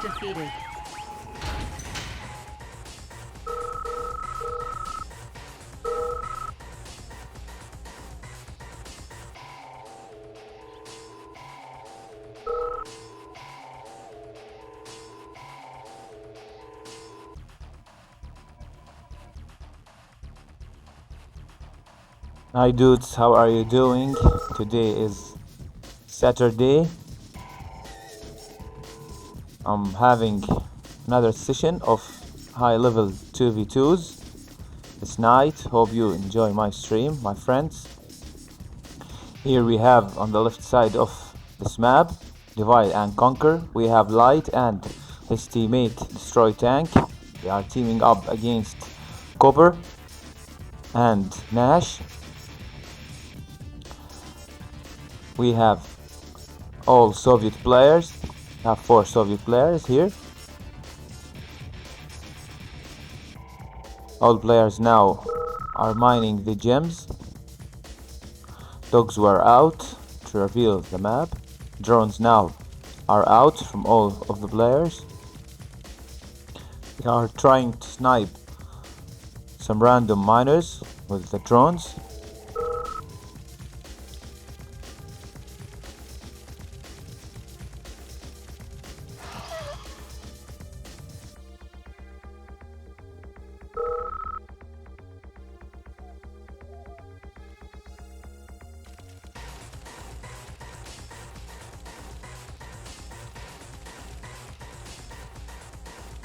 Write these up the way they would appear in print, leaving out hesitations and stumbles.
defeated. Hi dudes, how are you doing? Today is Saturday. I'm having another session of high level 2v2s this night. Hope you enjoy my stream, my friends. Here we have on the left side of this map, Divide and Conquer. We have Light and his teammate Destroy Tank. They are teaming up against Copper and Nash. We have all Soviet players. We have 4 Soviet players here. All players now are mining the gems. Dogs were out to reveal the map. Drones now are out from all of the players. They are trying to snipe some random miners with the drones.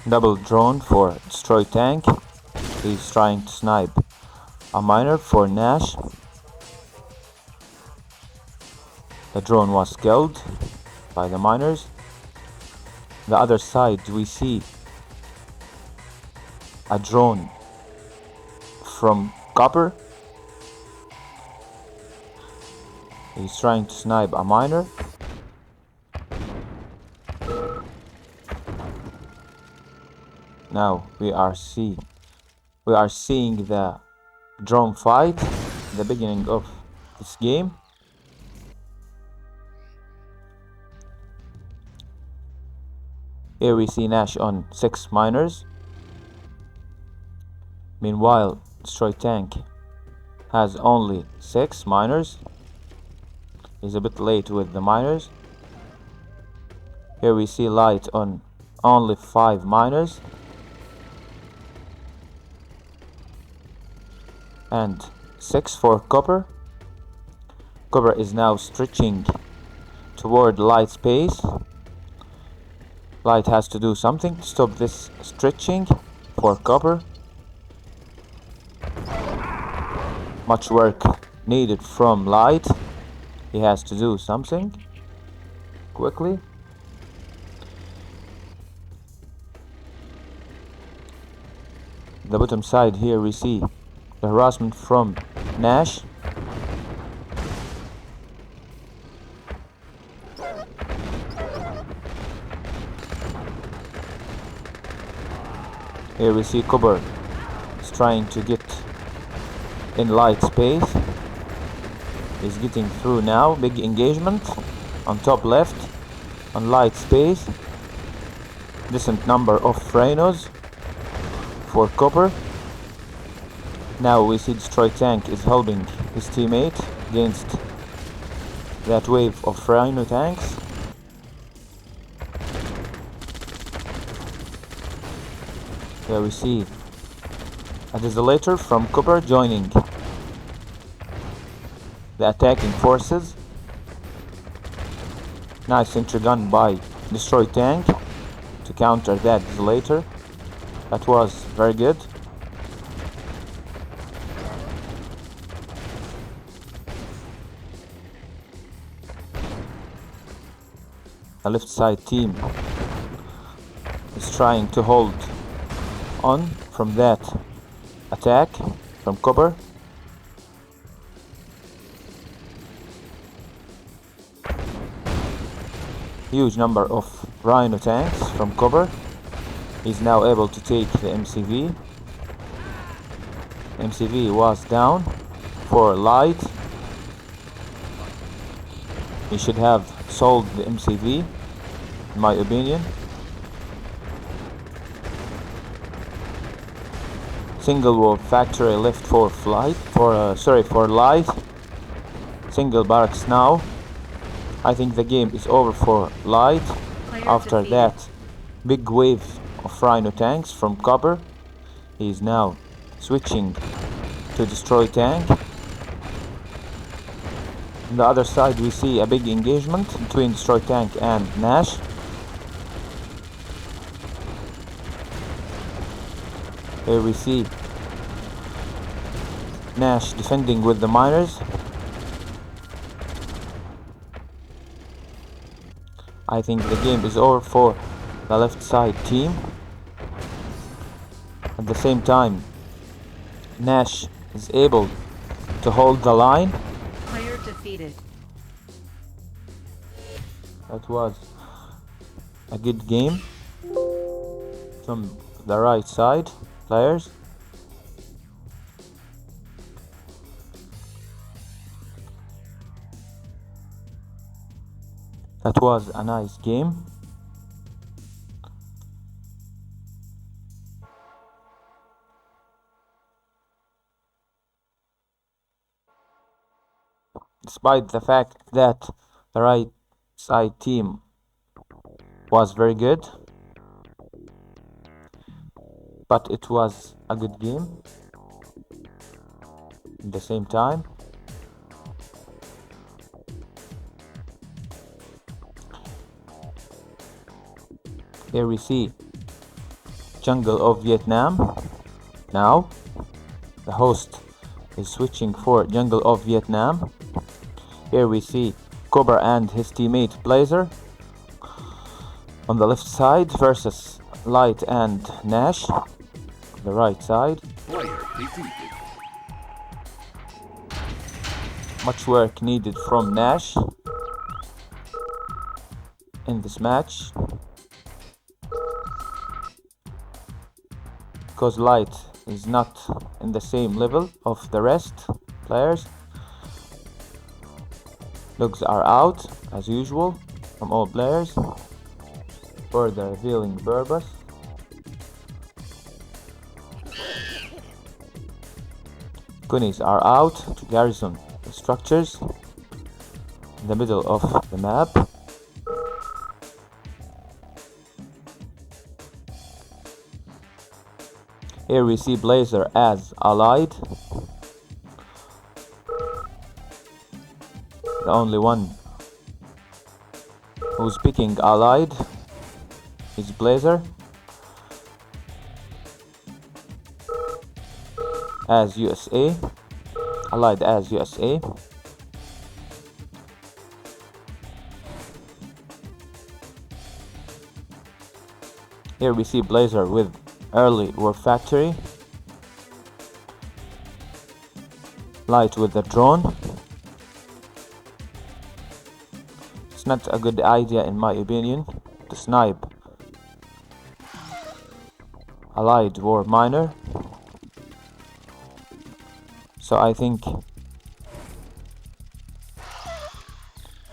Double drone for Destroy Tank. He's trying to snipe a miner for Nash. The drone was killed by the miners. The other side we see a drone from Copper. He's trying to snipe a miner. Now we are seeing the drone fight, the beginning of this game. Here we see Nash on 6 miners. Meanwhile, Destroy Tank has only 6 miners. He's a bit late with the miners. Here we see Light on only 5 miners. And 6 for Copper. Copper is now stretching toward Light's pace. Light has to do something to stop this stretching for Copper. Much work needed from Light. He has to do something quickly. The bottom side here we see the harassment from Nash. Here we see Copper is trying to get in Light's space. He's getting through now. Big engagement on top left on Light's space. Decent number of Rhinos for Copper. Now we see Destroy Tank is helping his teammate against that wave of Rhino tanks. Here we see a Desolator from Copper joining the attacking forces. Nice entry gun by Destroy Tank to counter that Desolator. That was very good. The left side team is trying to hold on from that attack from Copper. Huge number of Rhino tanks from Copper. He's now able to take the MCV. MCV was down for Light. He should have sold the MCV, in my opinion. Single war factory left for flight. For light. Single barracks now. I think the game is over for light. After that, big wave of Rhino tanks from copper. He is now switching to destroy tank. On the other side we see a big engagement between destroy tank and Nash. Here we see Nash defending with the miners. I think the game is over for the left side team. At the same time, Nash is able to hold the line. Player defeated. That was a good game from the right side players. That was a nice game. Despite the fact that the right side team was very good, but it was a good game at the same time. Here we see Jungle of Vietnam. Now the host is switching for Jungle of Vietnam. Here we see Cobra and his teammate Blazer on the left side versus Light and Nash on the right side. Much work needed from Nash in this match, because Light is not in the same level of the rest players. Logs are out as usual from all players for the revealing purpose. Goonies are out to garrison the structures in the middle of the map. Here we see Blazer as allied. The only one who's picking allied is Blazer as USA, allied as USA. Here we see Blazer with early war factory, Light with the drone. It's not a good idea in my opinion to snipe allied war miner, so I think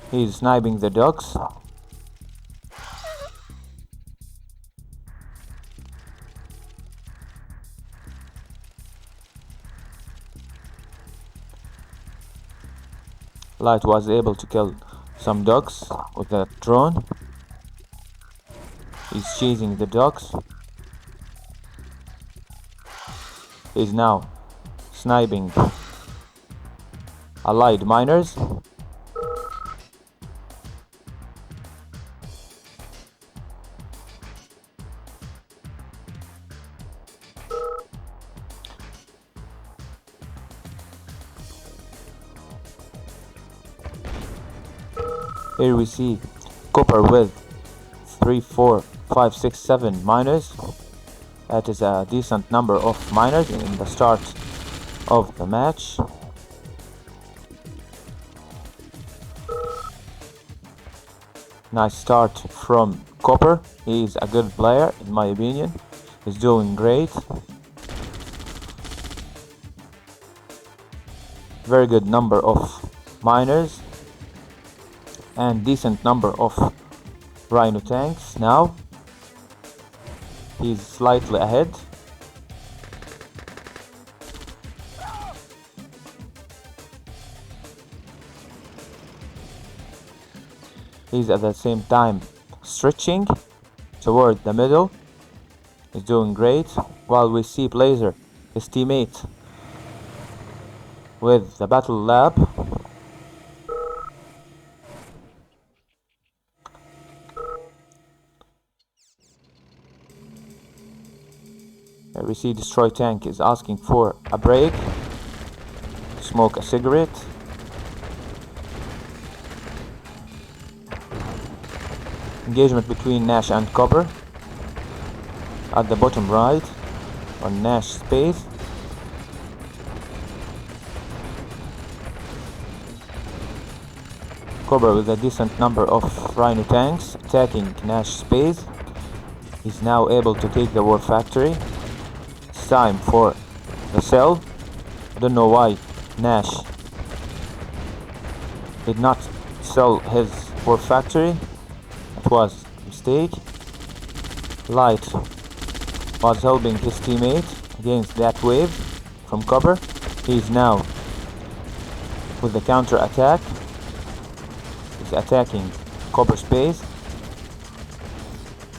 he's sniping the docks. Light was able to kill some dogs with a drone. He's chasing the dogs. He's now sniping allied miners. Here we see Copper with 3, 4, 5, 6, 7 miners. That is a decent number of miners in the start of the match. Nice start from Copper. He is a good player in my opinion. He's doing great. Very good number of miners and decent number of Rhino tanks. Now he's slightly ahead. He's at the same time stretching toward the middle. He's doing great. While we see Blazer, his teammate, with the battle lab. Here we see Destroy Tank is asking for a break, smoke a cigarette. Engagement between Nash and Copper at the bottom right on Nash space. Copper with a decent number of Rhino tanks attacking Nash space. He's now able to take the war factory. It's time for the sell. I don't know why Nash did not sell his war factory. It was a mistake. Light was helping his teammate against that wave from Copper. He's now with the counter attack. He's attacking Copper space,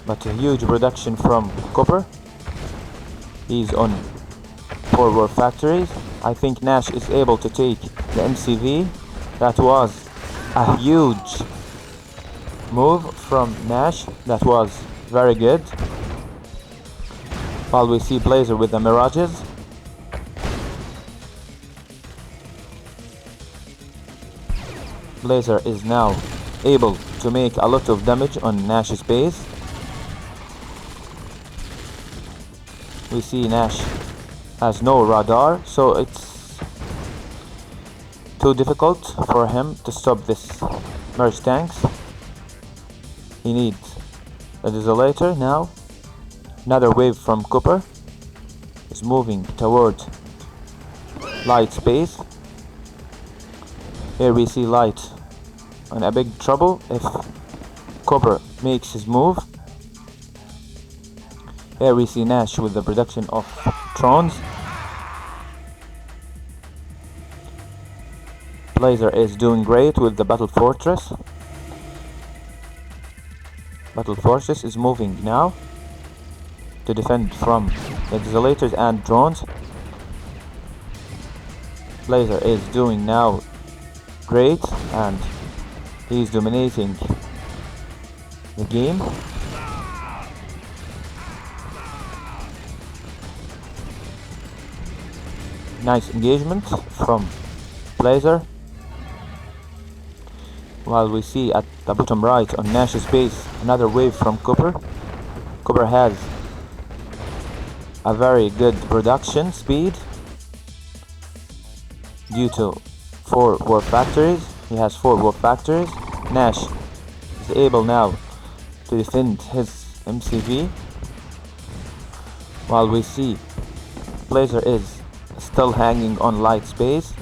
but a huge reduction from Copper. He's on 4 war factories. I think Nash is able to take the MCV. That was a huge move from Nash. That was very good. While we see Blazer with the Mirages. Blazer is now able to make a lot of damage on Nash's base. We see Nash has no radar, so it's too difficult for him to stop this merge tanks. He needs a Desolator now. Another wave from Copper is moving toward Light space. Here we see Light in a big trouble if Copper makes his move. Here we see Nash with the production of Trons. Blazer is doing great with the Battle Fortress. Battle Fortress is moving now to defend from the Desolators and drones. Blazer is doing now great and he's dominating the game. Nice engagement from Blazer. While we see at the bottom right on Nash's base another wave from Copper. Copper has a very good production speed due to 4 war factories. He has 4 war factories. Nash is able now to defend his MCV. While we see Blazer is still hanging on Light space.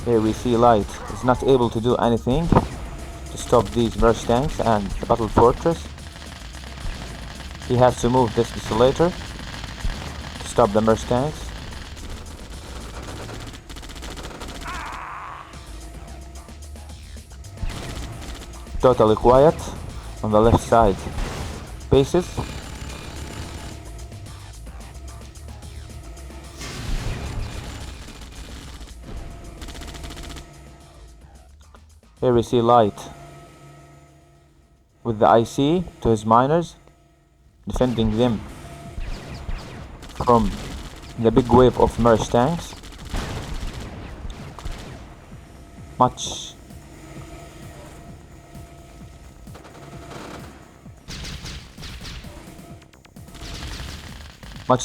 Here we see Light is not able to do anything to stop these merge tanks and the Battle Fortress. He has to move this Desolator to stop the merge tanks. Totally quiet on the left side bases. Here we see Light with the IC to his miners, defending them from the big wave of merge tanks. Much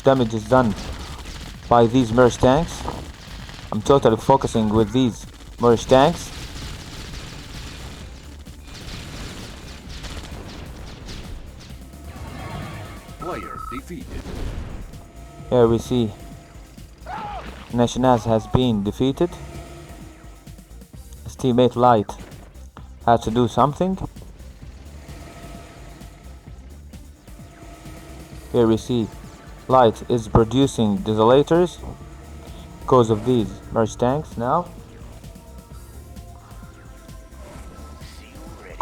damage is done by these merge tanks. I'm totally focusing with these merge tanks. Player defeated. Here we see Nashinaz has been defeated. His teammate Light had to do something. Here we see Light is producing Desolators because of these merge tanks now.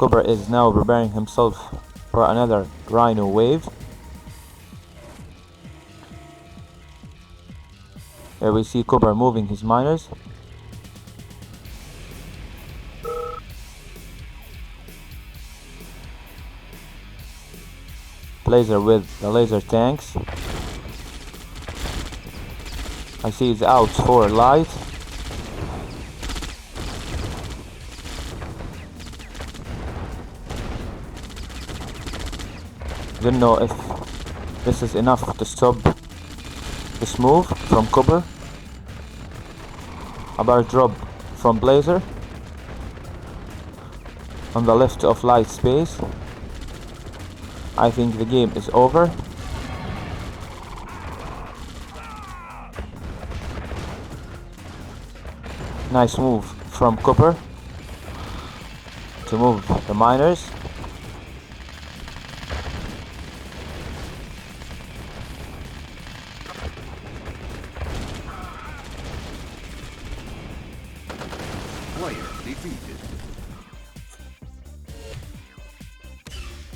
Cobra is now preparing himself for another Rhino wave. Here we see Cobra moving his miners. Blazer with the laser tanks. I see he's out for light. Don't know if this is enough to stop this move from Cobra. A bar drop from Blazer on the left of light space. I think the game is over. Nice move from Copper to move the miners. Player defeated.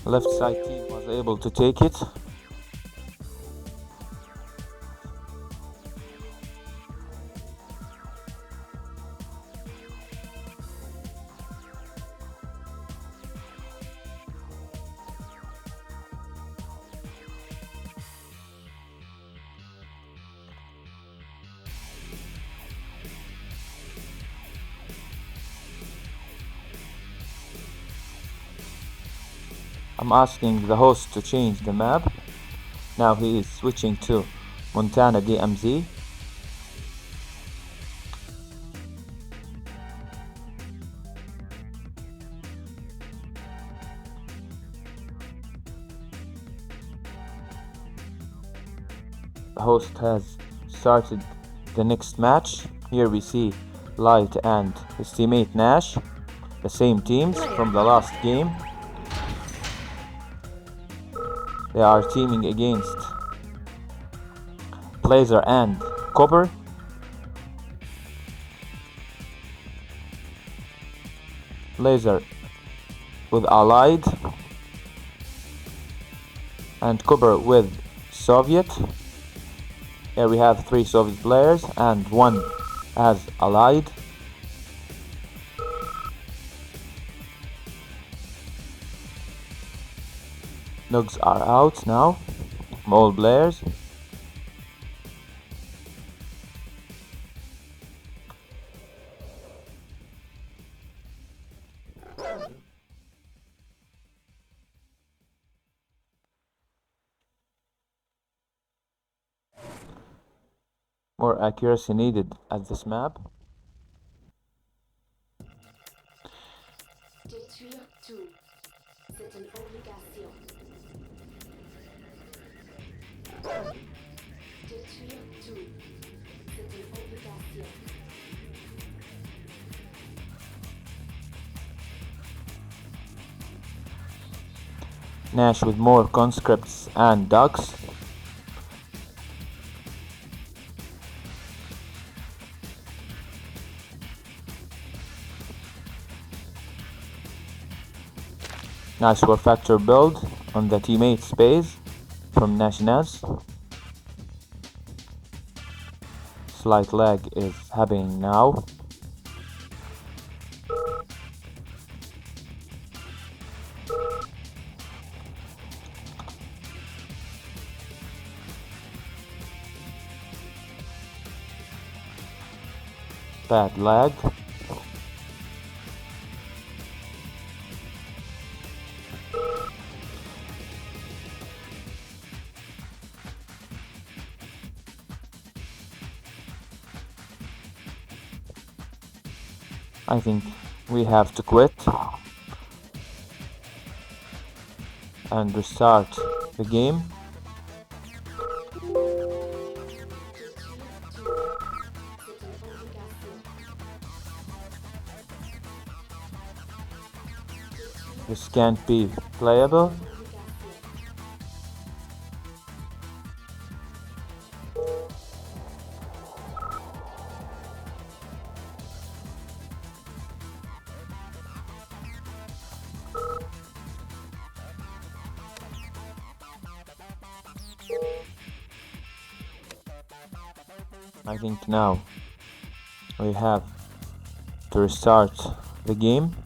Left side team was able to take it. I'm asking the host to change the map. Now he is switching to Montana DMZ. The host has started the next match. Here we see Light and his teammate Nash, the same teams from the last game. They are teaming against Blazer and Copper. Blazer with Allied and Copper with Soviet. Here we have 3 Soviet players and 1 as Allied. Nugs are out now, all players. More accuracy needed at this map. Détruire tout, c'est une obligation. Détruire tout, c'est une obligation. Nash with more conscripts and ducks. Nice war factor build on the teammate space from Nationals. Slight lag is happening now. Bad lag. I think we have to quit and restart the game. This can't be playable. I think now we have to restart the game.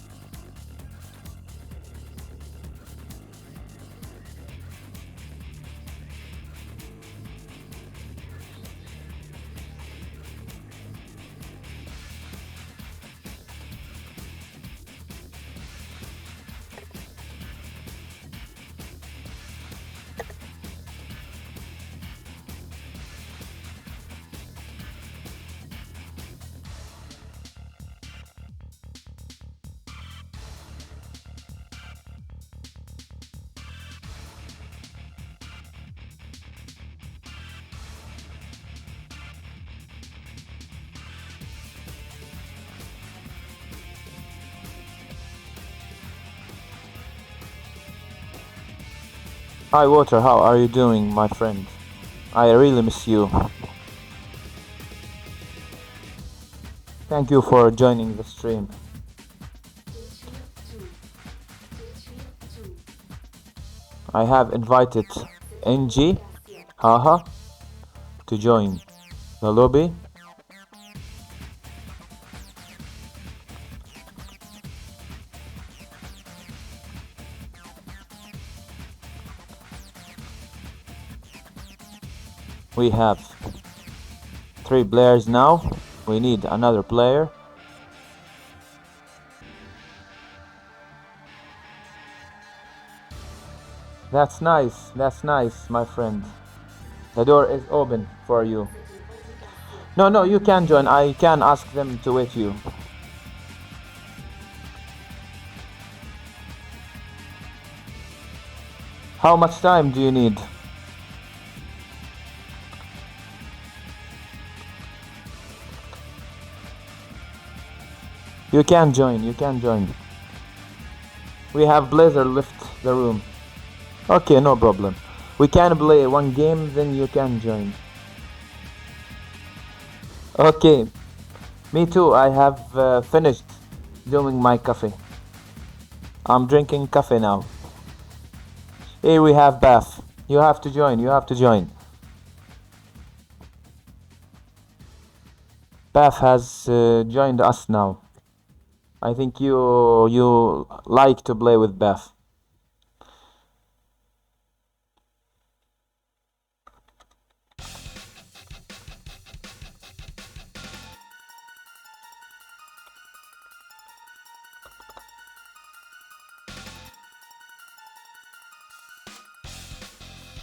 Hi Water, how are you doing, my friend? I really miss you. Thank you for joining the stream. I have invited NG, haha, to join the lobby. We have 3 players now. We need another player. That's nice, my friend. The door is open for you. No, you can join. I can ask them to wait you. How much time do you need? You can join. We have Blazer left the room. Okay, no problem. We can play one game, then you can join. Okay. Me too, I have finished doing my coffee. I'm drinking coffee now. Here we have Beth. You have to join. Beth has joined us now. I think you like to play with Beth.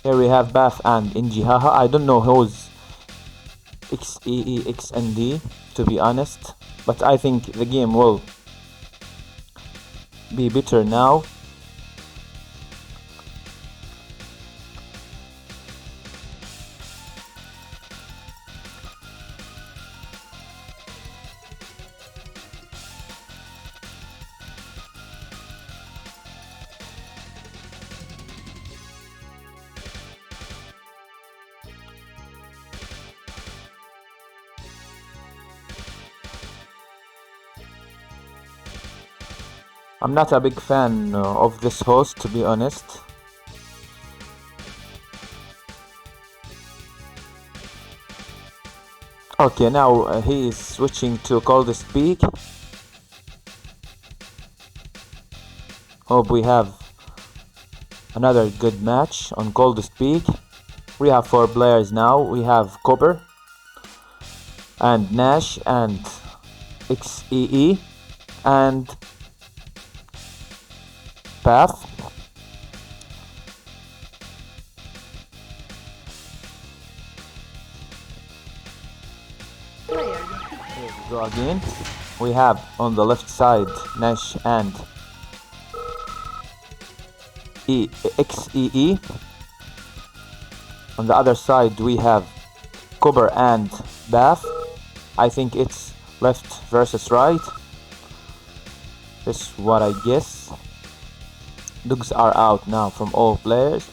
Here we have Beth and Inji. Haha, I don't know who's XEEXND, to be honest, but I think the game will be better now. I'm not a big fan of this host, to be honest. Okay, now he is switching to Cold Speak. Hope we have another good match on Cold Speak. We have 4 players now. We have Copper and Nash and XEE and Path. Here we go again. We have on the left side Nash and XEE. On the other side we have Cooper and Bath. I think it's left versus right. This is what I guess. Dogs are out now from all players.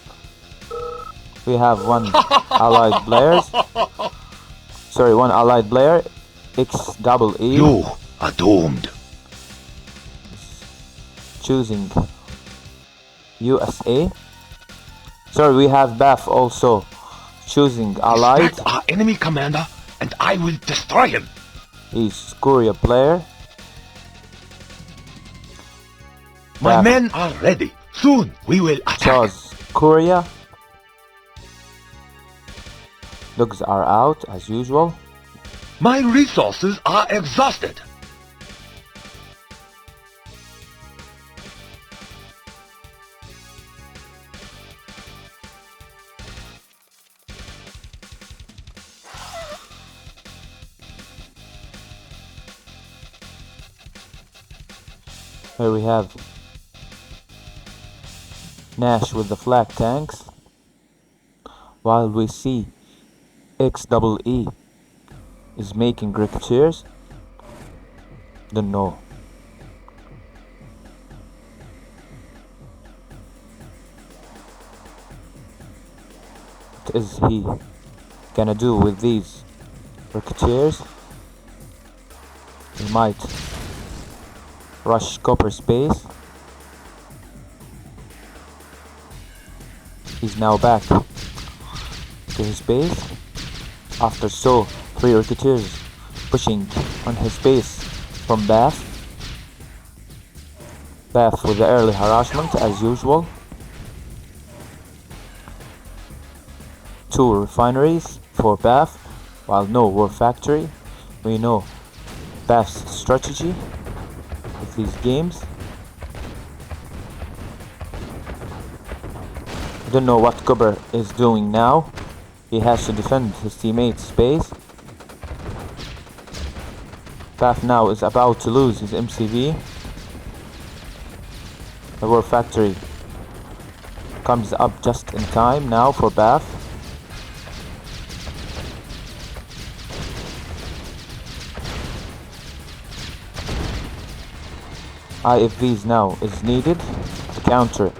We have one allied player. XEE. You are doomed. Choosing USA. Sorry, we have Bath also choosing allied. That's our enemy, Commander, and I I will destroy him. He's Korea player. My Bath men are ready. Soon we will attack. chose Korea. Dogs are out as usual. My resources are exhausted. Here we have Nash with the flag tanks, while we see XEE is making Ricketeers. Don't know. What is he gonna do with these Ricketeers? He might rush copper space. He's now back to his base after saw 3 Ricketeers pushing on his base from Bath. Bath with the early harassment as usual. 2 refineries for Bath, while no war factory. We know Bath's strategy with these games. I don't know what Cooper is doing now. He has to defend his teammate's base. Bath now is about to lose his MCV. The war factory comes up just in time now for Bath. IFVs now is needed to counter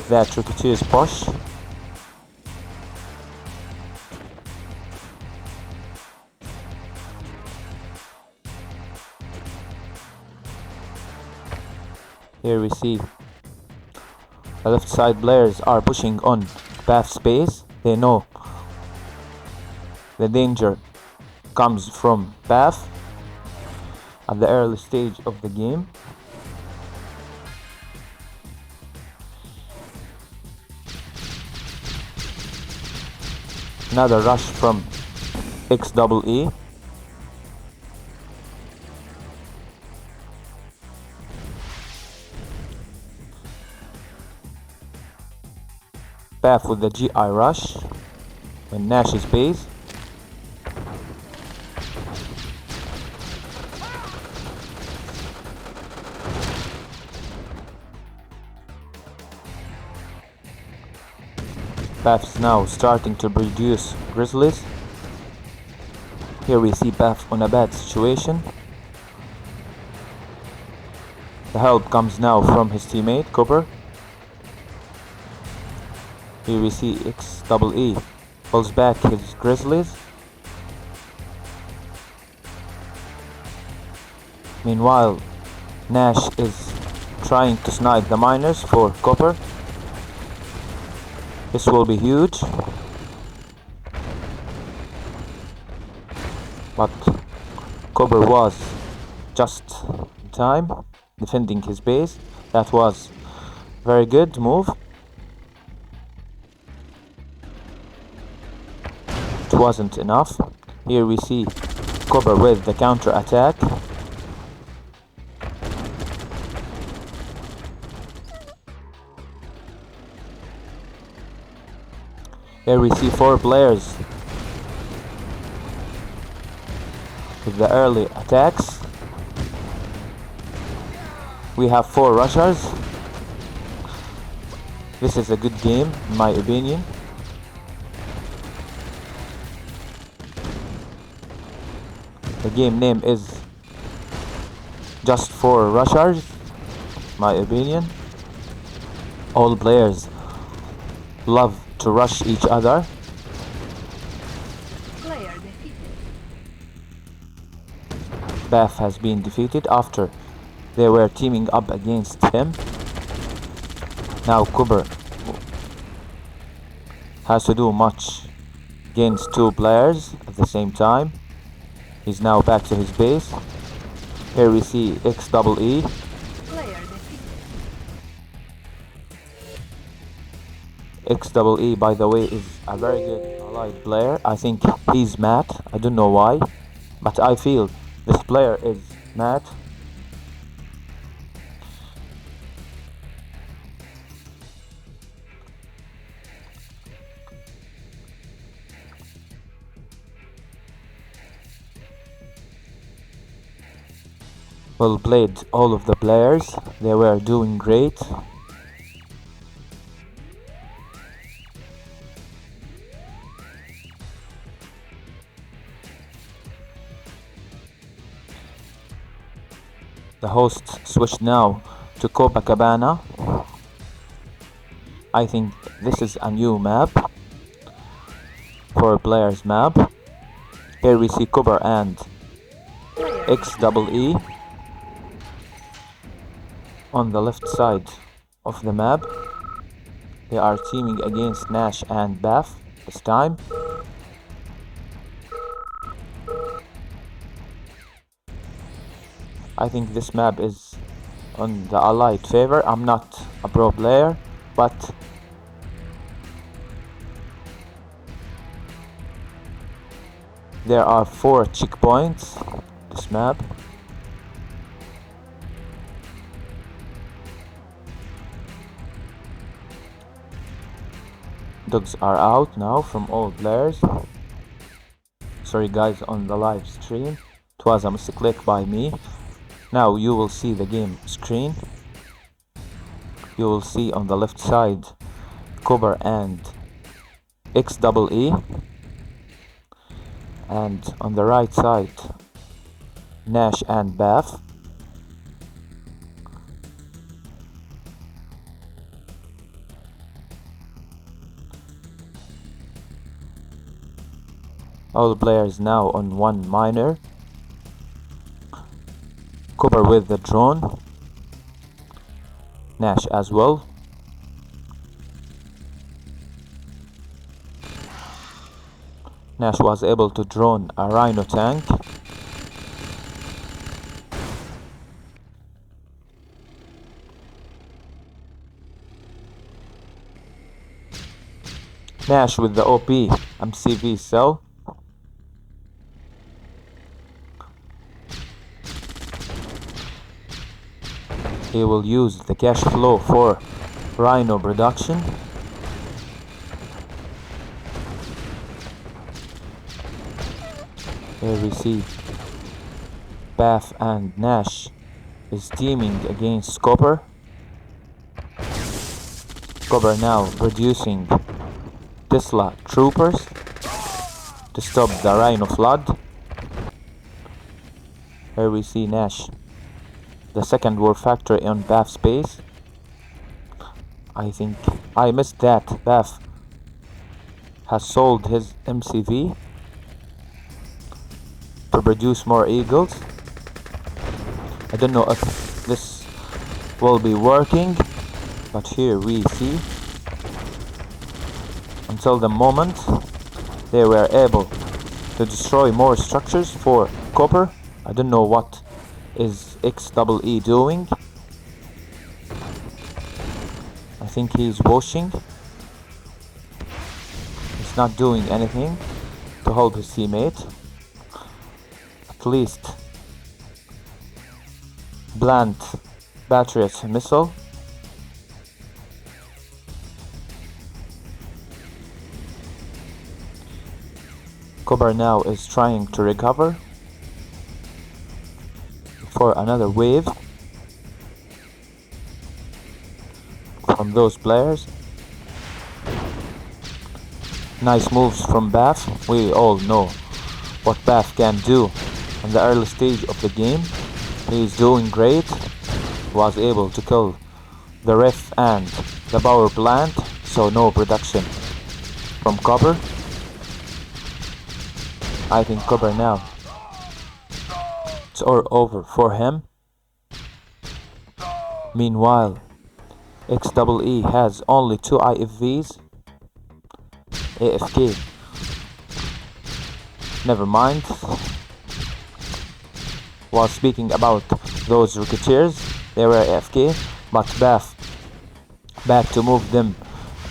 that Ricketeer's push. Here we see the left side players are pushing on Bath space. They know the danger comes from Bath at the early stage of the game. Another rush from XEE. Bath with the GI rush when Nash is base. Bath's now starting to produce Grizzlies. Here we see Bath on a bad situation. The help comes now from his teammate Cooper. Here we see XEE pulls back his Grizzlies. Meanwhile, Nash is trying to snipe the miners for Copper. This will be huge. But Copper was just in time defending his base. That was very good move. It wasn't enough. Here we see Copper with the counter attack. Here we see 4 players with the early attacks. We have 4 rushers. This is a good game in my opinion. The game name is just 4 rushers, my opinion. All players love to rush each other. Player defeated. Bath has been defeated after they were teaming up against him. Now Cooper has to do much against 2 players at the same time. He's now back to his base. Here we see XEE. XEE, by the way, is a very good allied player. I think he's mad. I don't know why, but I feel this player is mad. Well played, all of the players. They were doing great. The host switched now to Copacabana. I think this is a new map for a player's map. Here we see Cooper and XEE on the left side of the map. They are teaming against Nash and Bath this time. I think this map is on the allied favor. I'm not a pro player, but there are 4 checkpoints this map. Dogs are out now from all players. Sorry guys, on the live stream, it was a misclick by me. Now you will see the game screen. You will see on the left side Cooper and XEE, and on the right side Nash and Bath. All players now on one miner. Cooper with the drone. Nash as well. Nash was able to drone a Rhino tank. Nash with the OP MCV cell. He will use the cash flow for Rhino production. Here we see Bath and Nash is teaming against Copper. Copper now producing Tesla troopers to stop the Rhino flood. Here we see Nash, the second war factory on Bath's base. I think I missed that Bath has sold his MCV to produce more eagles. I don't know if this will be working, but here we see until the moment they were able to destroy more structures for Copper. I don't know what is XEE doing. I think he's washing. He's not doing anything to help his teammate. At least plant Patriot missile. Copper now is trying to recover for another wave from those players. Nice moves from Bath. We all know what Bath can do in the early stage of the game. He's doing great. Was able to kill the ref and the power plant, so no production from Copper. I think Copper now, it's all over for him. Meanwhile, XEE has only 2 IFVs. AFK never mind. Was speaking about those Rocketeers. They were AFK, but Bath back to move them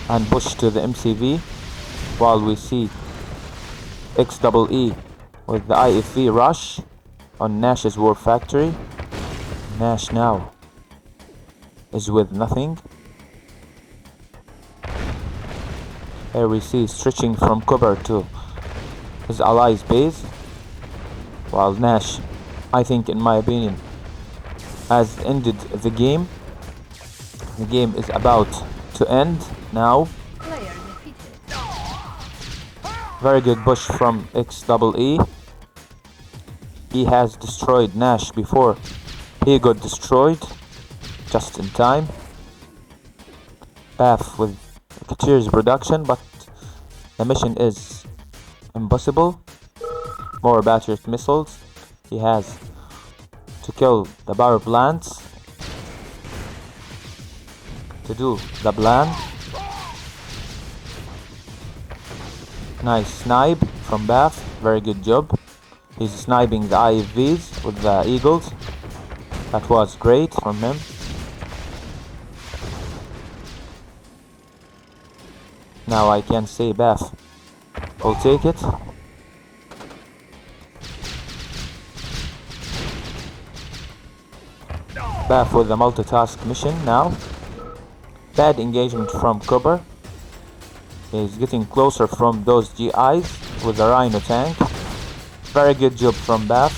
and push to the MCV, while we see XEE with the IFV rush on Nash's War Factory. Nash now is with nothing. Here we see stretching from Cooper to his allies' base, while Nash, I think in my opinion, has ended the game. The game is about to end now. Player defeated. Very good push from XEE. He has destroyed Nash before he got destroyed, just in time. Path with Rocketeers production, but the mission is impossible. More battered missiles. He has to kill the power plants to do the plan. Nice snipe from Bath, very good job. He's sniping the IFVs with the Eagles. That was great from him. Now I can say Bath will take it. Bath with the multitask mission now. Bad engagement from Cooper. He's getting closer from those GIs with the Rhino tank. Very good job from Bath.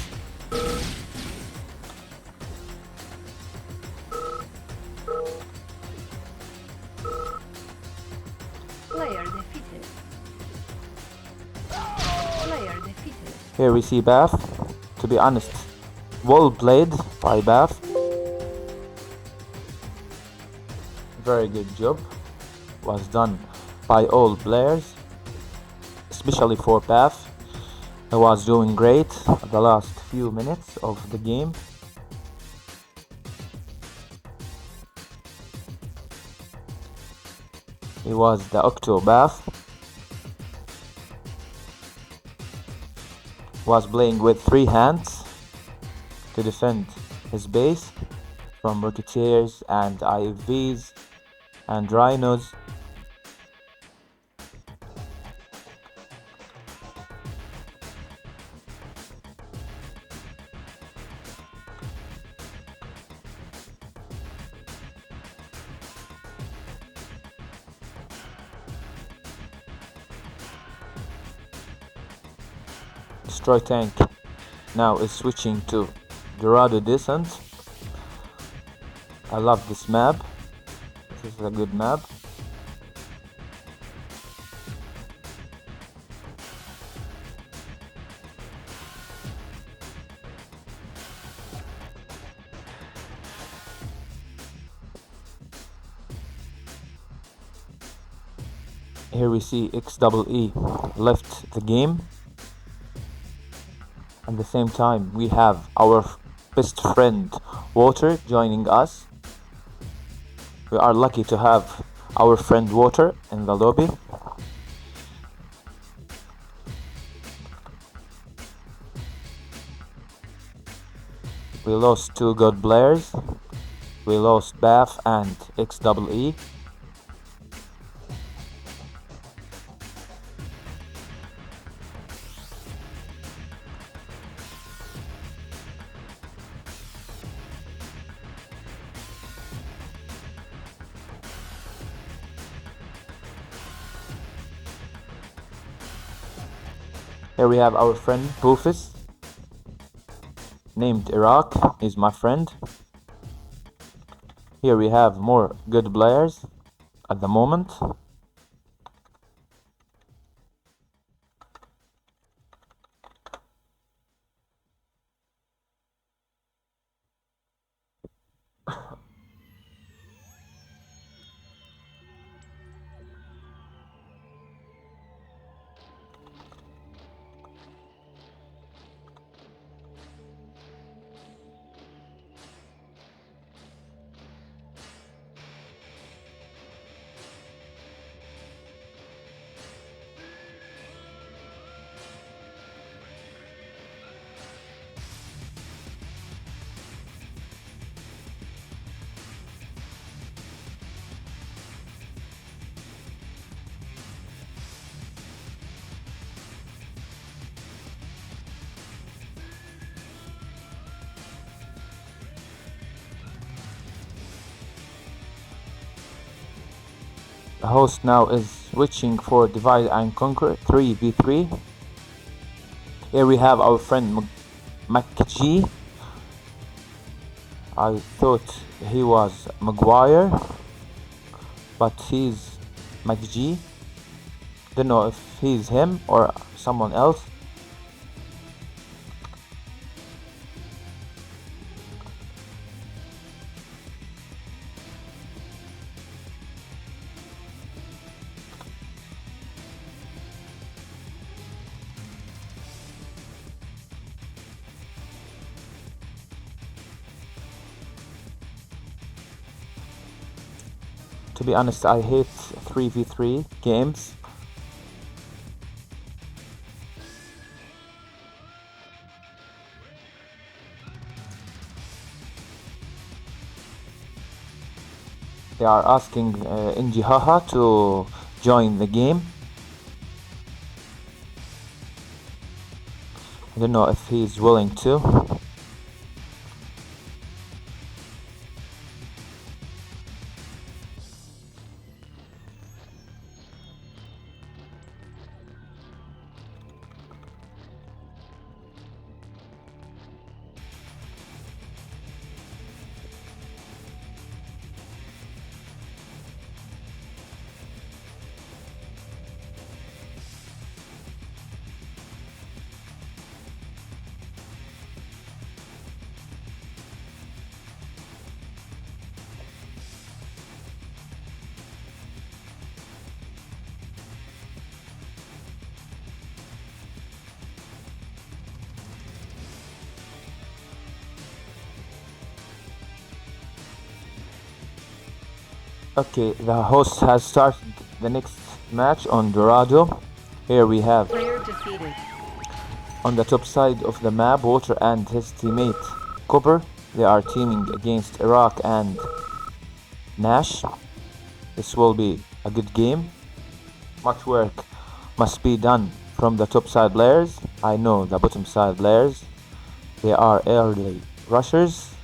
Player defeated. Player defeated. Here we see Bath. To be honest, well played by Bath. Very good job was done by all players, especially for Bath. He was doing great the last few minutes of the game. He was the Octobath. Was playing with 3 hands to defend his base from Rocketeers and IFVs and Rhinos. Destroy tank now is switching to Dorado Descent. I love this map. This is a good map. Here we see XEE left the game. At the same time, we have our best friend Water joining us. We are lucky to have our friend Water in the lobby. We lost 2 good players. We lost Bath and XEE. Here we have our friend Rufus, named Iraq. He's my friend. Here we have more good players at the moment. The host now is switching for Divide and Conquer 3v3. Here we have our friend MacG. I thought he was Maguire, but he's MacG. Don't know if he's him or someone else. To be honest, I hate 3v3 games. They are asking Injihaha to join the game. I don't know if he's willing to. Okay, the host has started the next match on Dorado. Here we have Player defeated. on the top side of the map Walter and his teammate Cooper. They are teaming against Iraq and Nash. This will be a good game. Much work must be done from the top side players. I know the bottom side players, they are early rushers,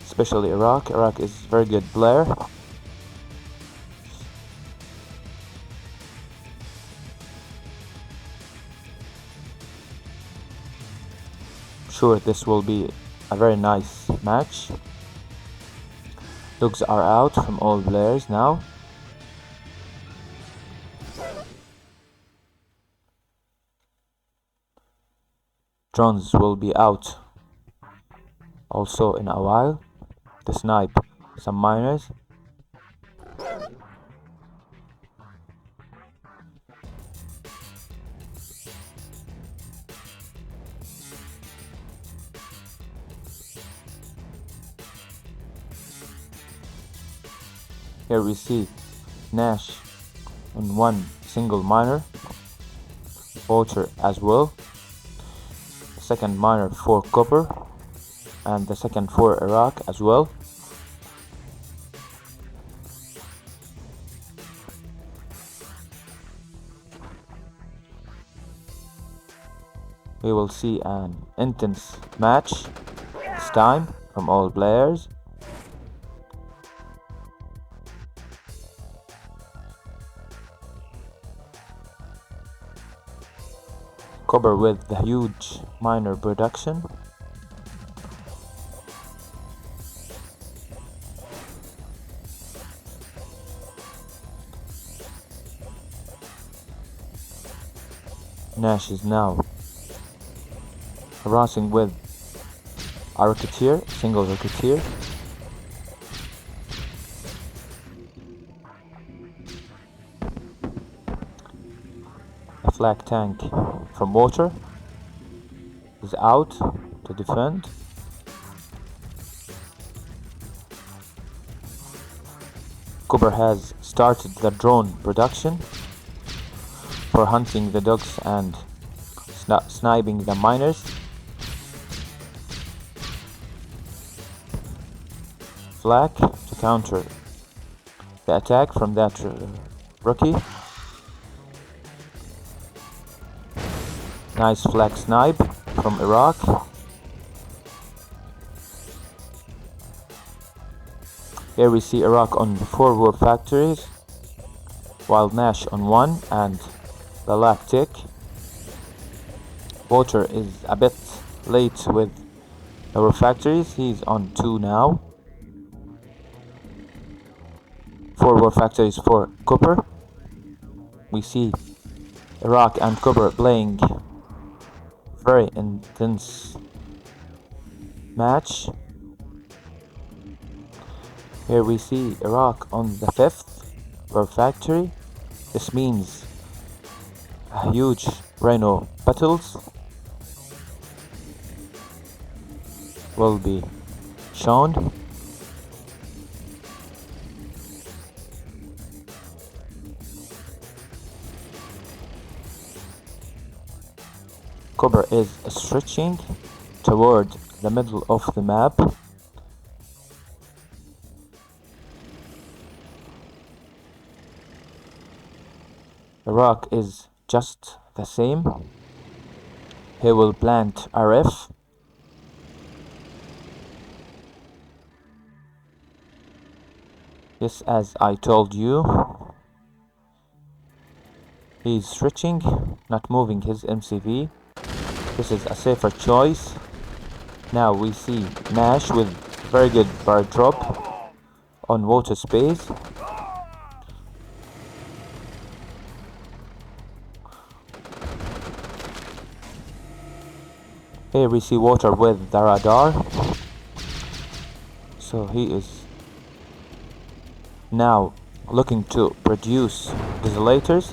especially Iraq. Iraq is a very good player. Sure, this will be a very nice match. Dogs are out from all players now. Drones will be out also in a while to snipe some miners. Here we see Nash on one single miner, Vulture as well, second miner for Copper, and the second for Iraq as well. We will see an intense match this time from all players. Copper with the huge miner production. Nash is now harassing with a Rocketeer, single Rocketeer. A flag tank from Water is out to defend. Cooper has started the drone production for hunting the dogs and sniping the miners. Flak to counter the attack from that rookie. Nice flak snipe from Iraq. Here we see Iraq on 4 war factories, while Nash on 1 and the lab tick. Water is a bit late with our factories. He's on 2 now. 4 war factories for Copper. We see Iraq and Copper playing very intense match. Here we see Iraq on the 5th war factory. This means a huge Rhino battles will be shown. Copper is stretching toward the middle of the map. Iraq is just the same. He will plant RF. Yes, as I told you, he's switching, not moving his MCV. This is a safer choice. Now we see Nash with very good bar drop on water space. Here we see Water with the radar. So he is now looking to produce desolators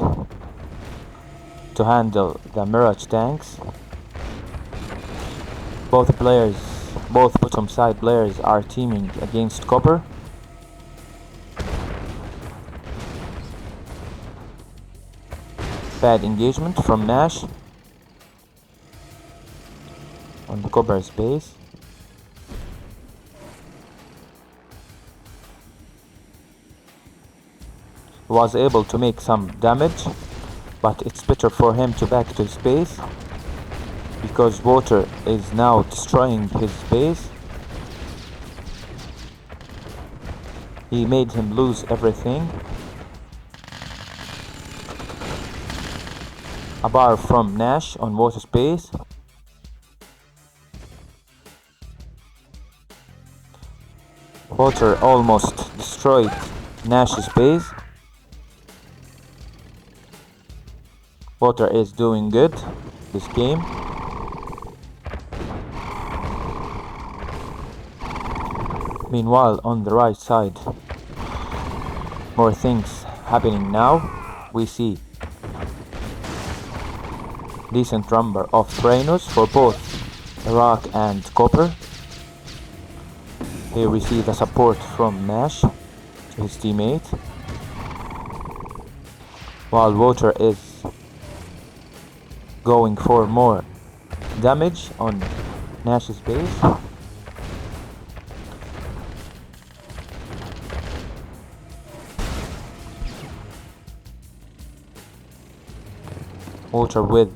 to handle the Mirage tanks. Both bottom side players are teaming against Copper. Bad engagement from Nash on the Copper's base. Was able to make some damage, but it's better for him to back to his base because Water is now destroying his base. He made him lose everything. A bar from Nash on Water's base. Water almost destroyed Nash's base. Water is doing good this game. Meanwhile, on the right side, more things happening now. We see decent number of Rhinos for both Iraq and Copper. Here we see the support from Nash to his teammate, while Water is going for more damage on Nash's base. Water with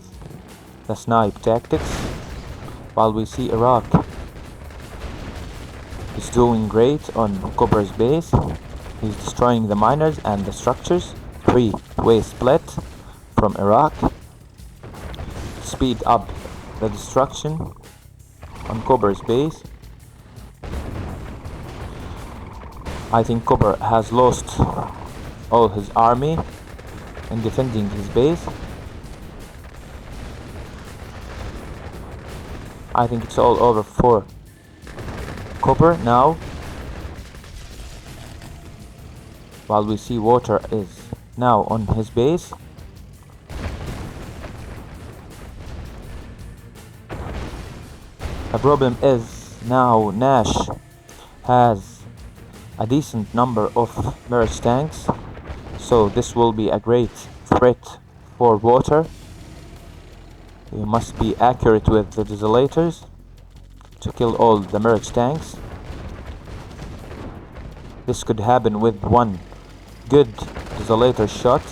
the snipe tactics, while we see Iraq is doing great on Copper's base. He's destroying the miners and the structures. 3-way split from Iraq. Speed up the destruction on Copper's base. I think Copper has lost all his army in defending his base. I think it's all over for Copper now, while we see Water is now on his base. The problem is now Nash has a decent number of Mirage tanks, so this will be a great threat for Water. You must be accurate with the desolators to kill all the Mirage tanks. This could happen with one good desolator shot.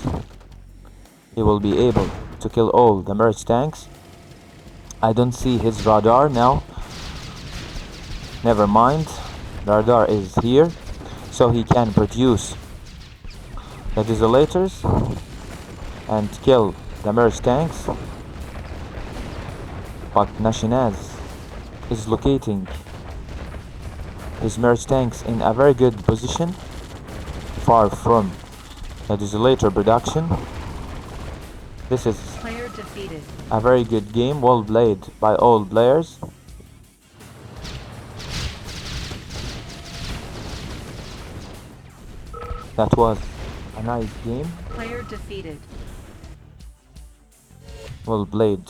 He will be able to kill all the Mirage tanks. I don't see his radar now. Never mind, the radar is here. so he can produce the desolators and kill the merge tanks. But Nashinaz is locating his merge tanks in a very good position, far from the desolator production. This is Player defeated. a very good game, well played by all players. That was a nice game, Player defeated. well played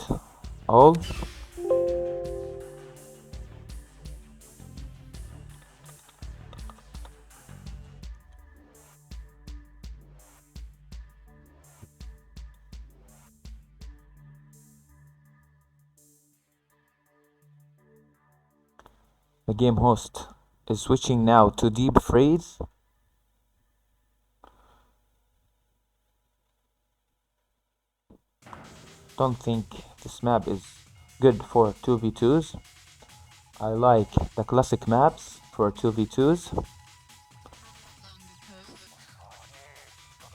all. The game host is switching now to Deep Freeze. Don't think this map is good for 2v2s. I like the classic maps for 2v2s,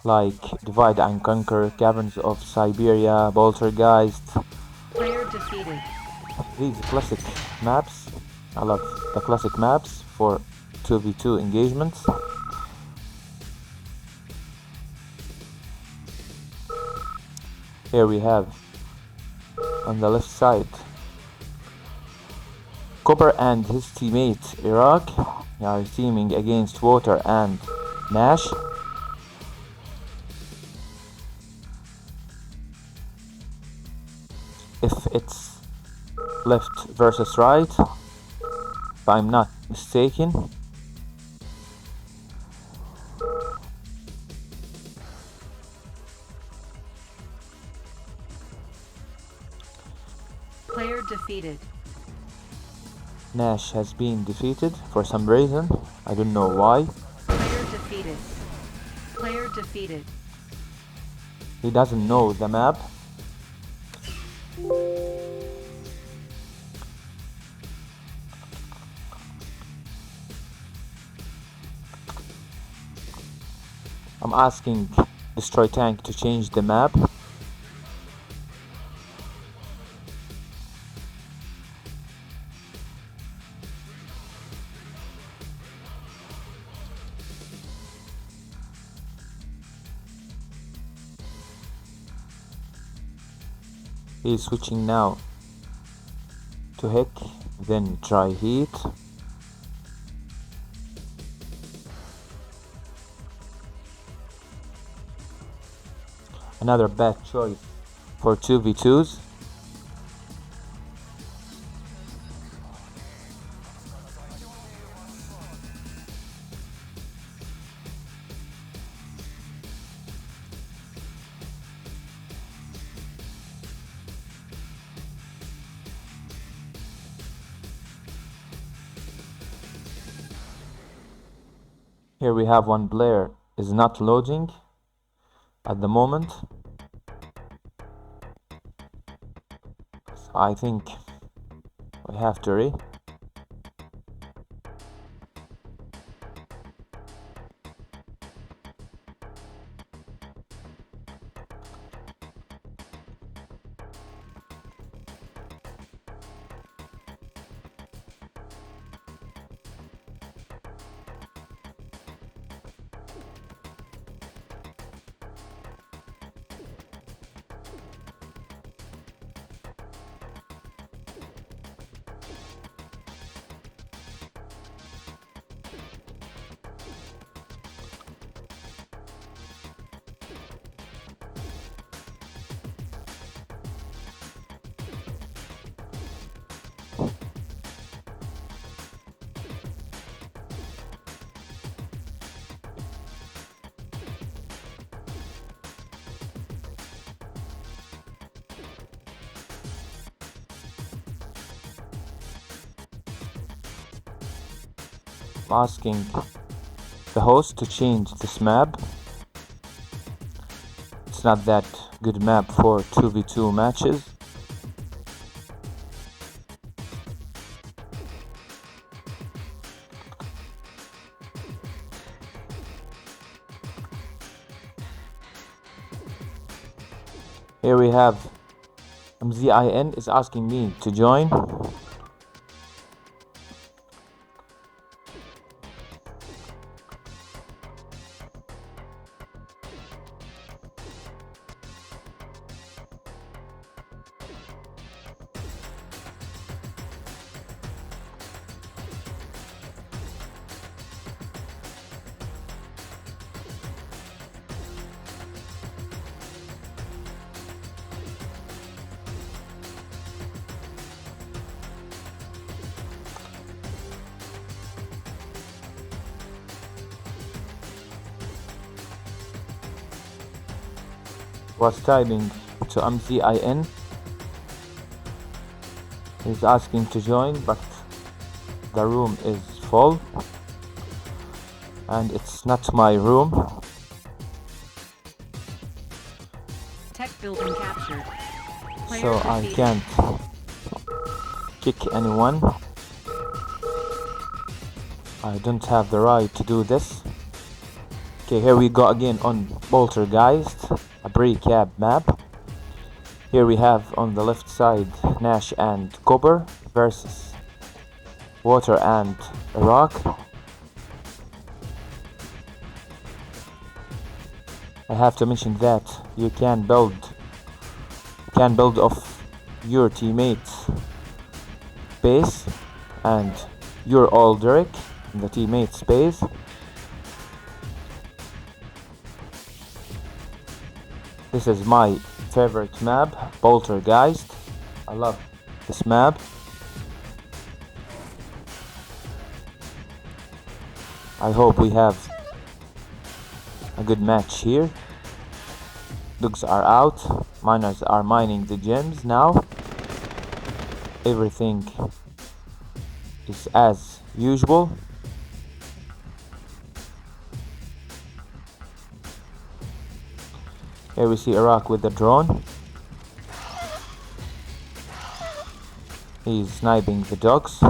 like Divide and Conquer, Caverns of Siberia, Poltergeist. Player defeated. These classic maps, I love the classic maps for 2v2 engagements. Here we have on the left side Copper and his teammate Iraq are teaming against Water and Nash. If it's left versus right, if I'm not mistaken. Player defeated. Nash has been defeated for some reason. I don't know why. Player defeated. Player defeated. He doesn't know the map. I'm asking Destroy Tank to change the map. He's switching now to Heck, then try Heat. Another bad choice for 2v2s. Here we have one player is not loading at the moment. I think we have to re. Asking the host to change this map. It's not that good map for 2v2 matches. Here we have MZIN is asking me to join. Was typing to MZIN. He's asking to join, but the room is full and it's not my room. Tech building captured. Player So I defeated. can't kick anyone. I don't have the right to do this. Okay, here we go again on Poltergeist, a recap map. Here we have on the left side Nash and Copper versus Water and Iraq. I have to mention that you can build off your teammates' base, and you're all Derek in the teammate's base. This is my favorite map, Poltergeist. I love this map. I hope we have a good match here. Dogs are out. Miners are mining the gems now. Everything is as usual. Here we see Iraq with the drone. He's sniping the dogs.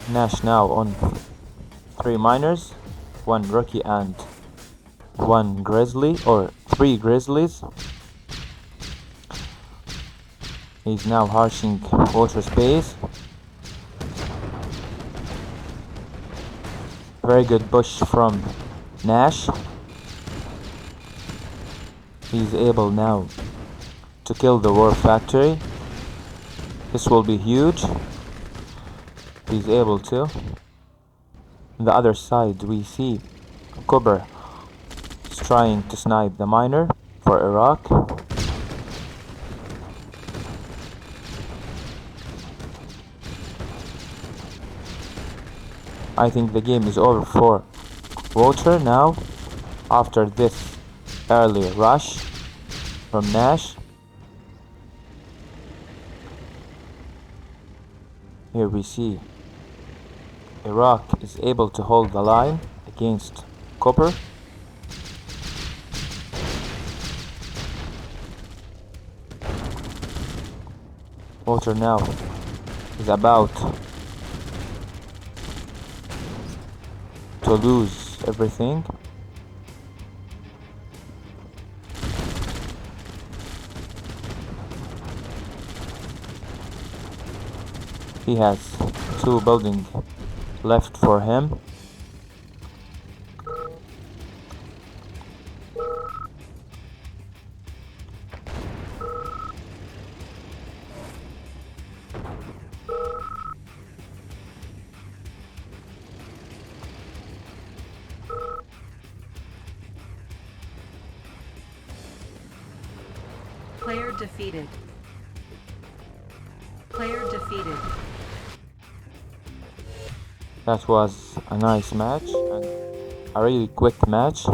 Nash now on 3 miners, 1 rookie and 1 grizzly, or 3 grizzlies. He's now harshing water space. Very good push from Nash. He's able now to kill the war factory. This will be huge. He's able to. On the other side we see Cobra is trying to snipe the miner for Iraq. I think the game is over for Water now after this early rush from Nash. Here we see Iraq is able to hold the line against Copper. Water now is about to lose everything. He has 2 buildings left for him. Player defeated. Player defeated. That was a nice match and a really quick match.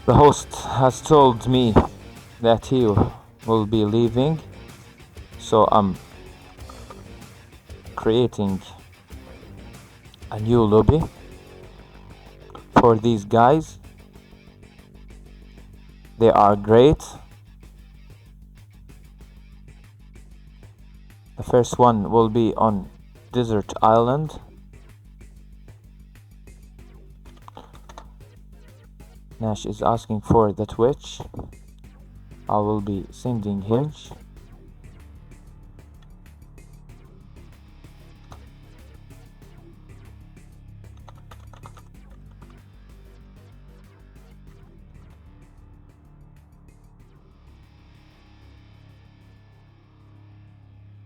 The host has told me that he will be leaving, so I'm creating a new lobby for these guys. They are great. The first one will be on Desert Island. Nash is asking for the Twitch. I will be sending him.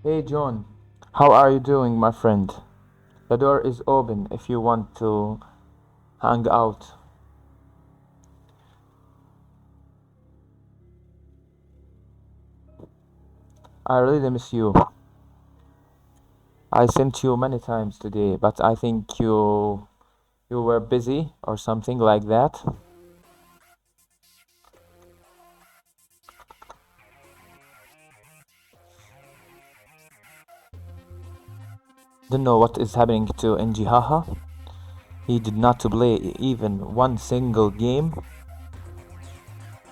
Hey John, how are you doing, my friend? The door is open if you want to hang out. I really miss you. I sent you many times today, but I think you were busy or something like that. Don't know what is happening to Njihaha. He did not play even one single game.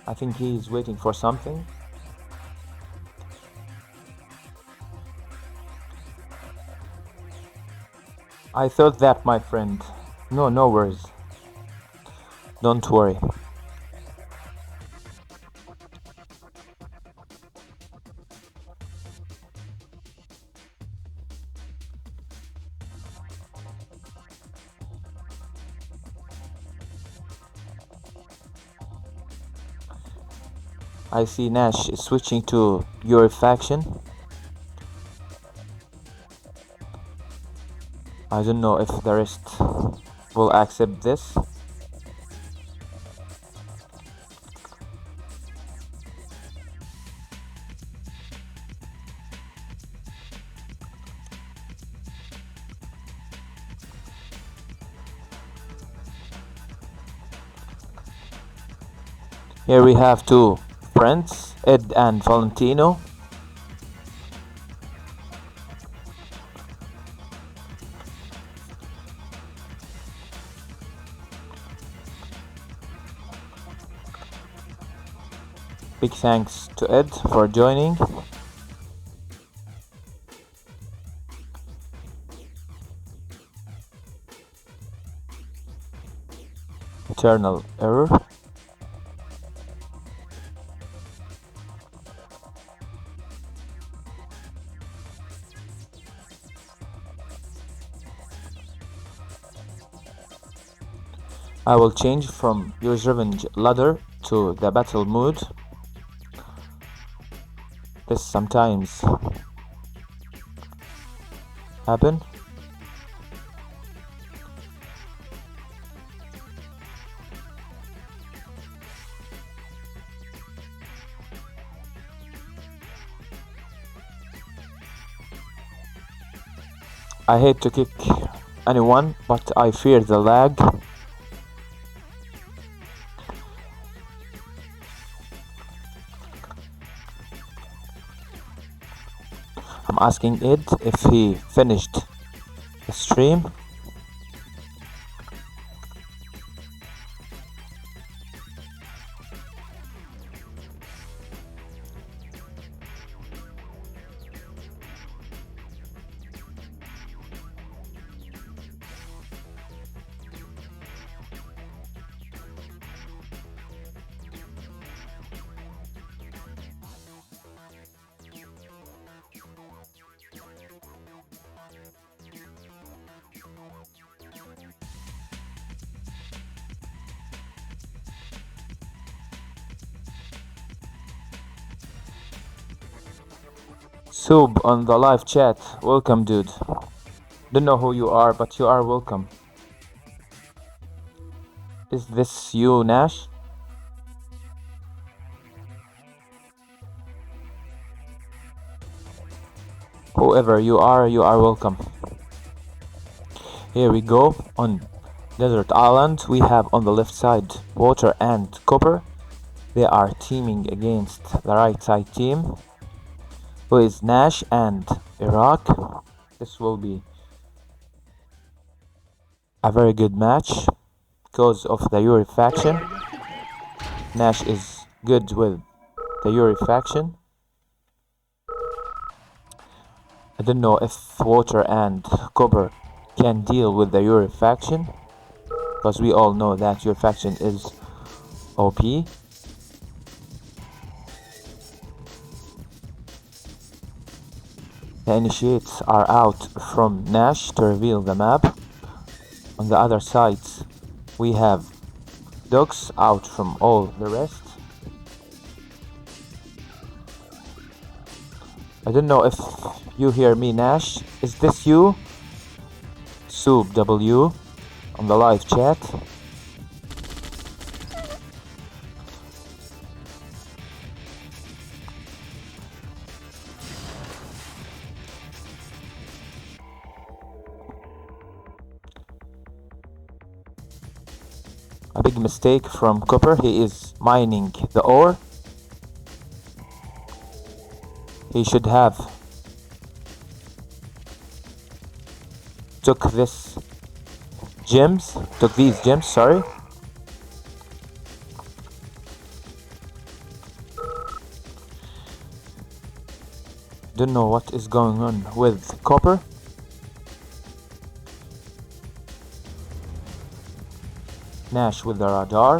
I think he is waiting for something. I thought that, my friend. No worries. Don't worry. I see Nash is switching to your faction. I don't know if the rest will accept this. Here we have two friends, Ed and Valentino. Big thanks to Ed for joining. Eternal error. I will change from Use Revenge ladder to the battle mode. This sometimes happen. I hate to kick anyone, but I fear the lag. I'm asking Ed if he finished the stream. Sub on the live chat. Welcome, dude. Don't know who you are, but you are welcome. Is this you, Nash? Whoever you are welcome. Here we go on Desert Island, we have on the left side Water and Copper. They are teaming against the right side team, who is Nash and Iraq. This will be a very good match because of the Yuri faction. Nash is good with the Yuri faction. I don't know if Water and Copper can deal with the Yuri faction, because we all know that your faction is OP. The initiates are out from Nash to reveal the map. On the other side, we have Dogs out from all the rest. I don't know if you hear me, Nash. Is this you? Soup W on the live chat. A big mistake from Copper. He is mining the ore. He should have took these gems, sorry. Don't know what is going on with Copper. Nash with the radar.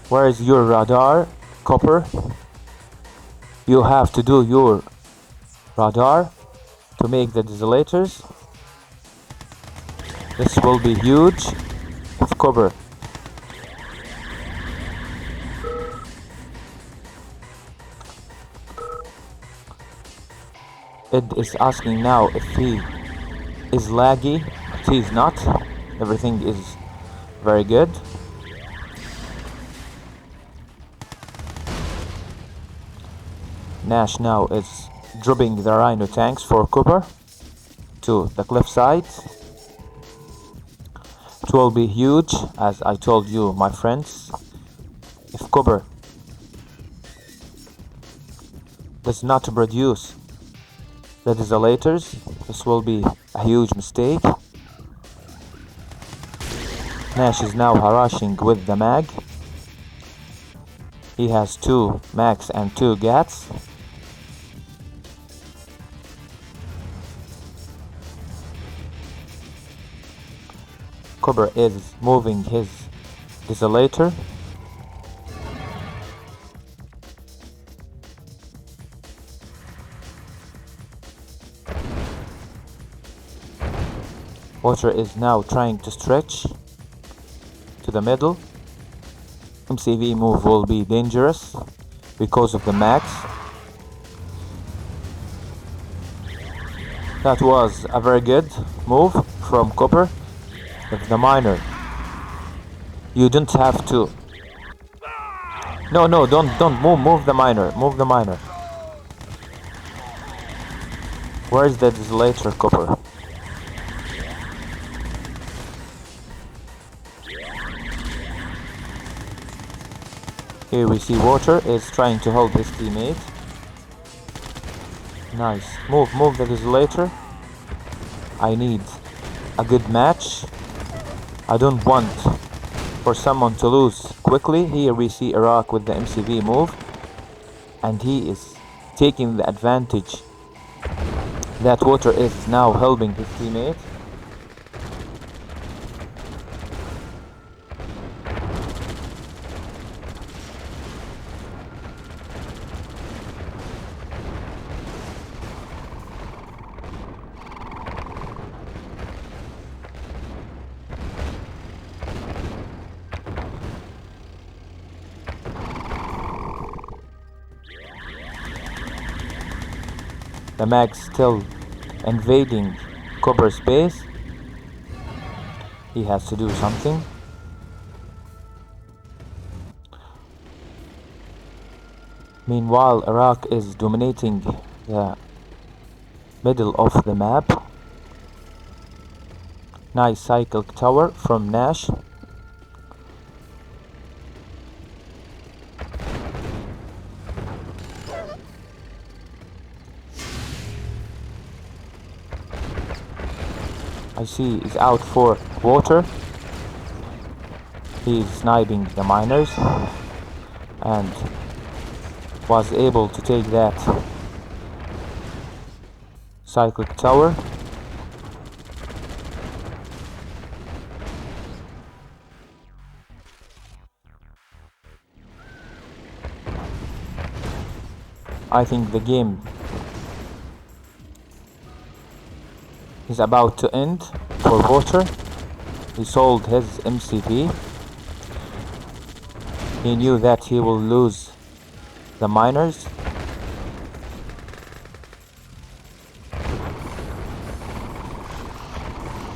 Where is your radar, Copper? You have to do your radar to make the desolators. This will be huge if Copper Ed is asking now if he is laggy. But he's not. Everything is very good. Nash now is dropping the Rhino tanks for Copper to the cliffside. It will be huge, as I told you, my friends. If Copper does not produce the desolators, this will be a huge mistake. Nash is now harassing with the mag. He has 2 mags and 2 gats. Copper is moving his desolator. Water is now trying to stretch to the middle. MCV move will be dangerous because of the max. That was a very good move from Copper. With the miner, you don't have to. No, don't move the miner. Move the miner. Where is the desolator, Copper? Here we see Water is trying to hold his teammate. Nice. Move the desolator. I need a good match. I don't want for someone to lose quickly. Here we see Iraq with the MCV move, and he is taking the advantage that Water is now helping his teammate. The mag still invading Copper's base. He has to do something. Meanwhile, Iraq is dominating the middle of the map. Nice cycle tower from Nash. I see he's out for water. He's sniping the miners and was able to take that cyclic tower. I think the game is about to end for water. He sold his MCP. He knew that he will lose the miners.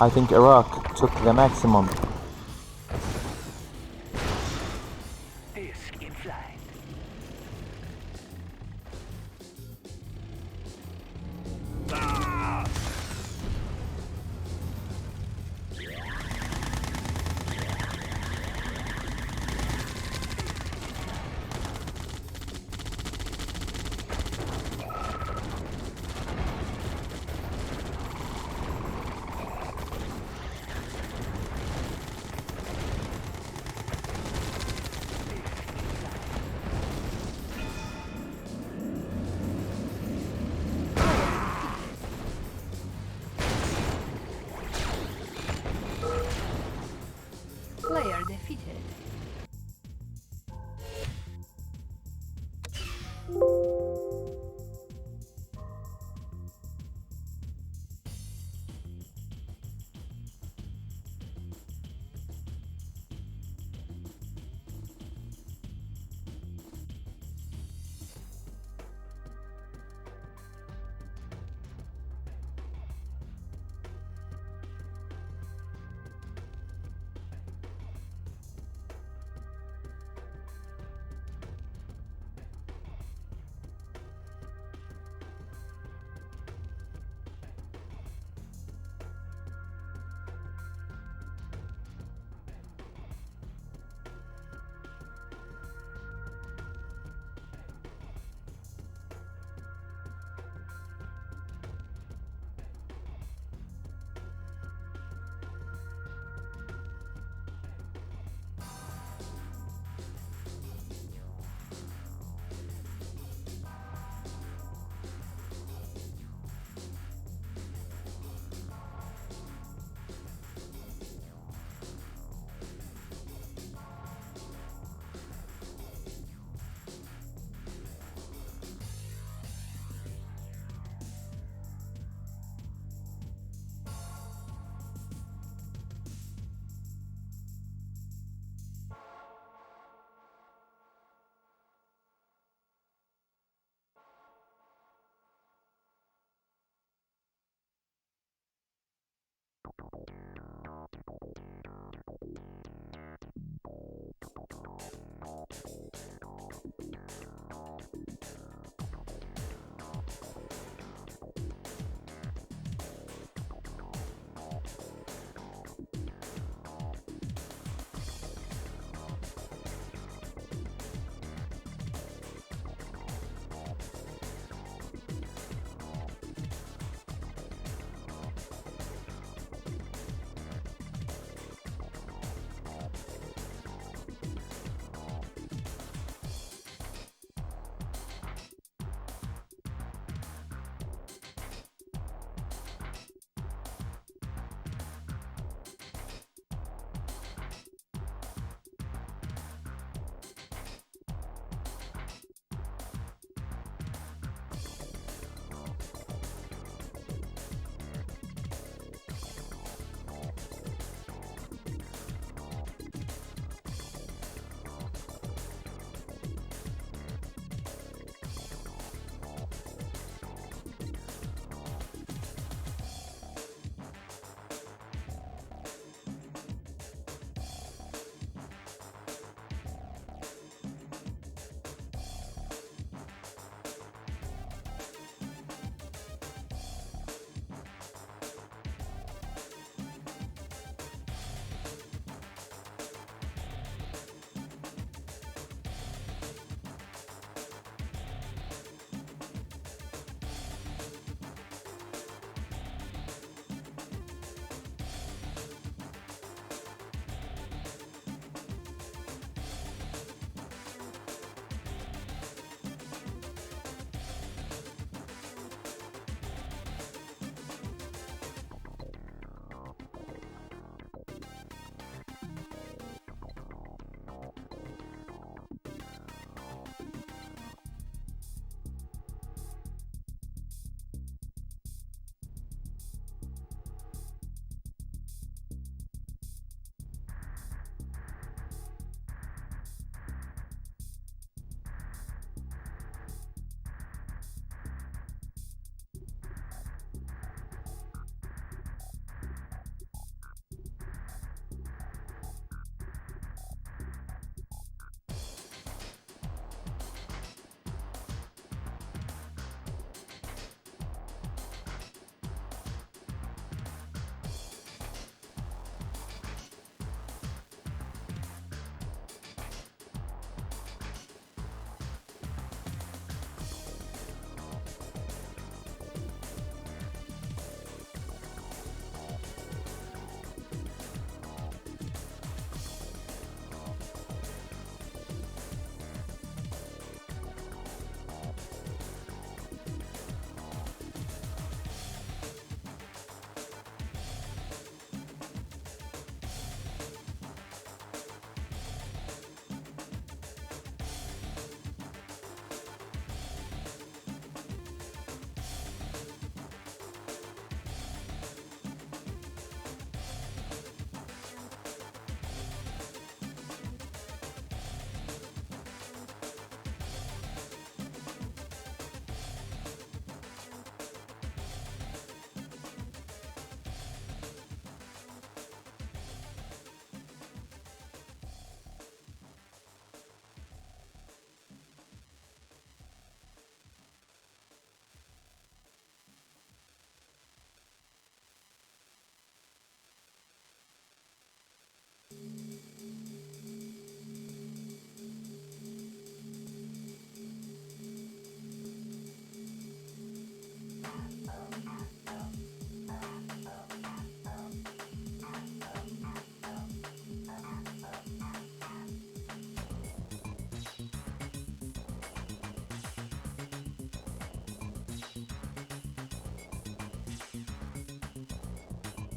I think Iraq took the maximum. Fisk in flight. Player defeated.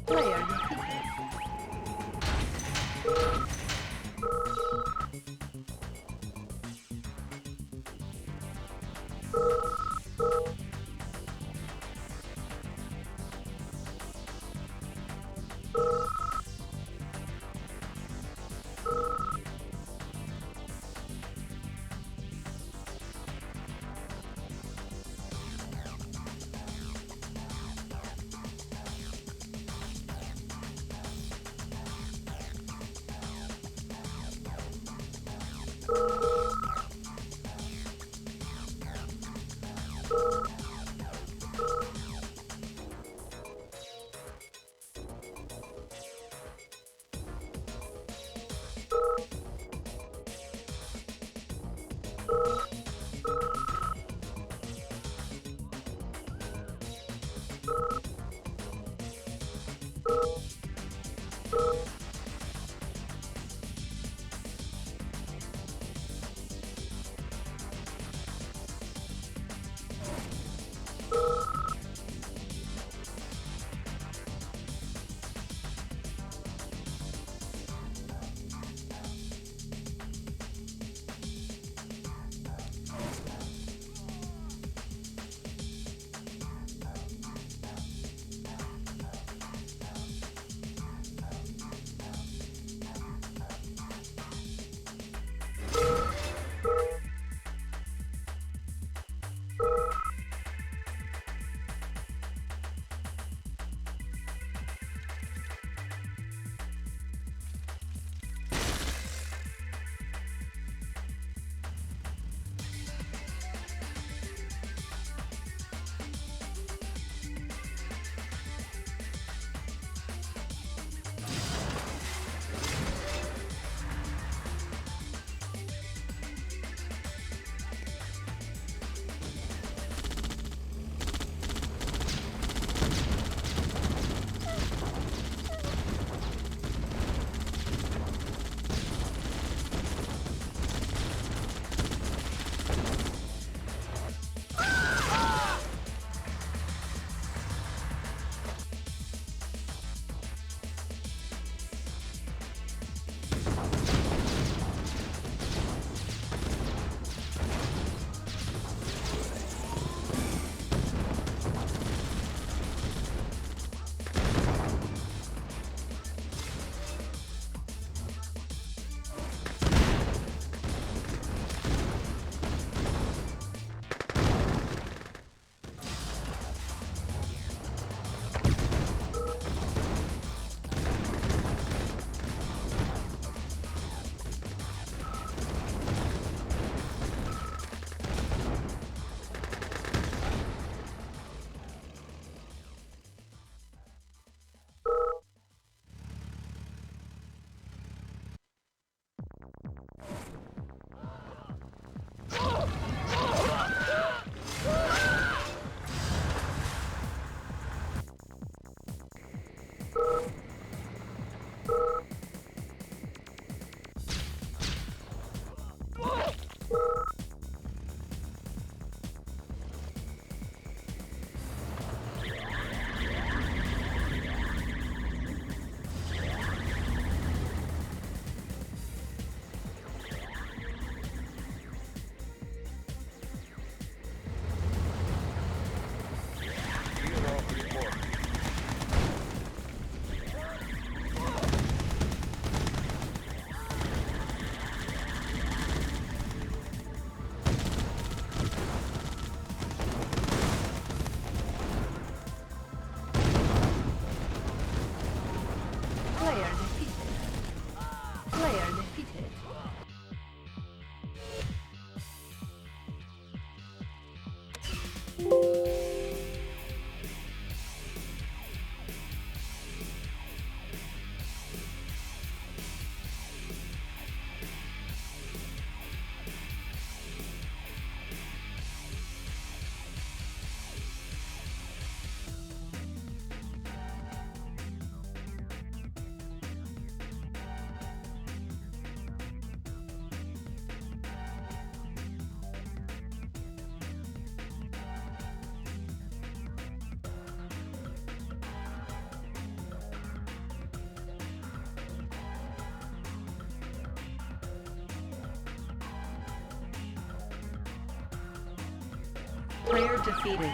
Player defeated. Player defeated.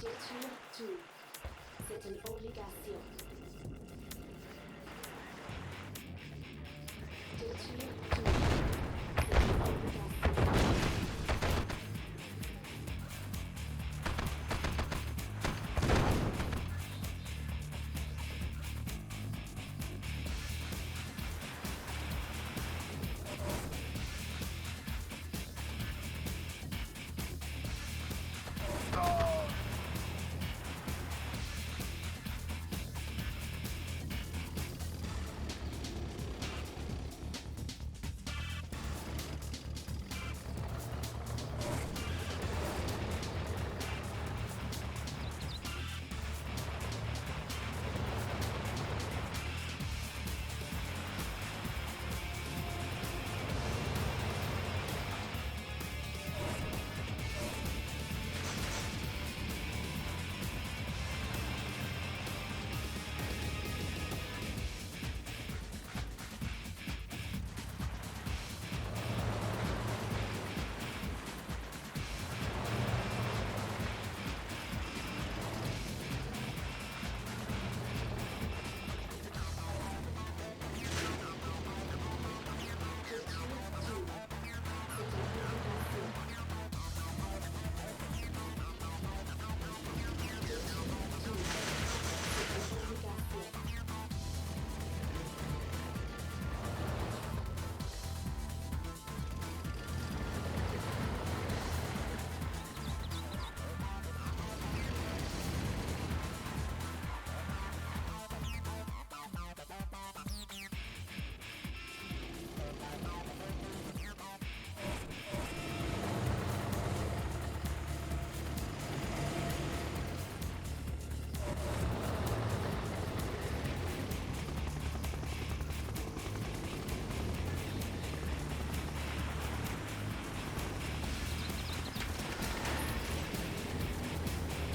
Détruire tout. C'est une obligation. Détruire tout. C'est une obligation.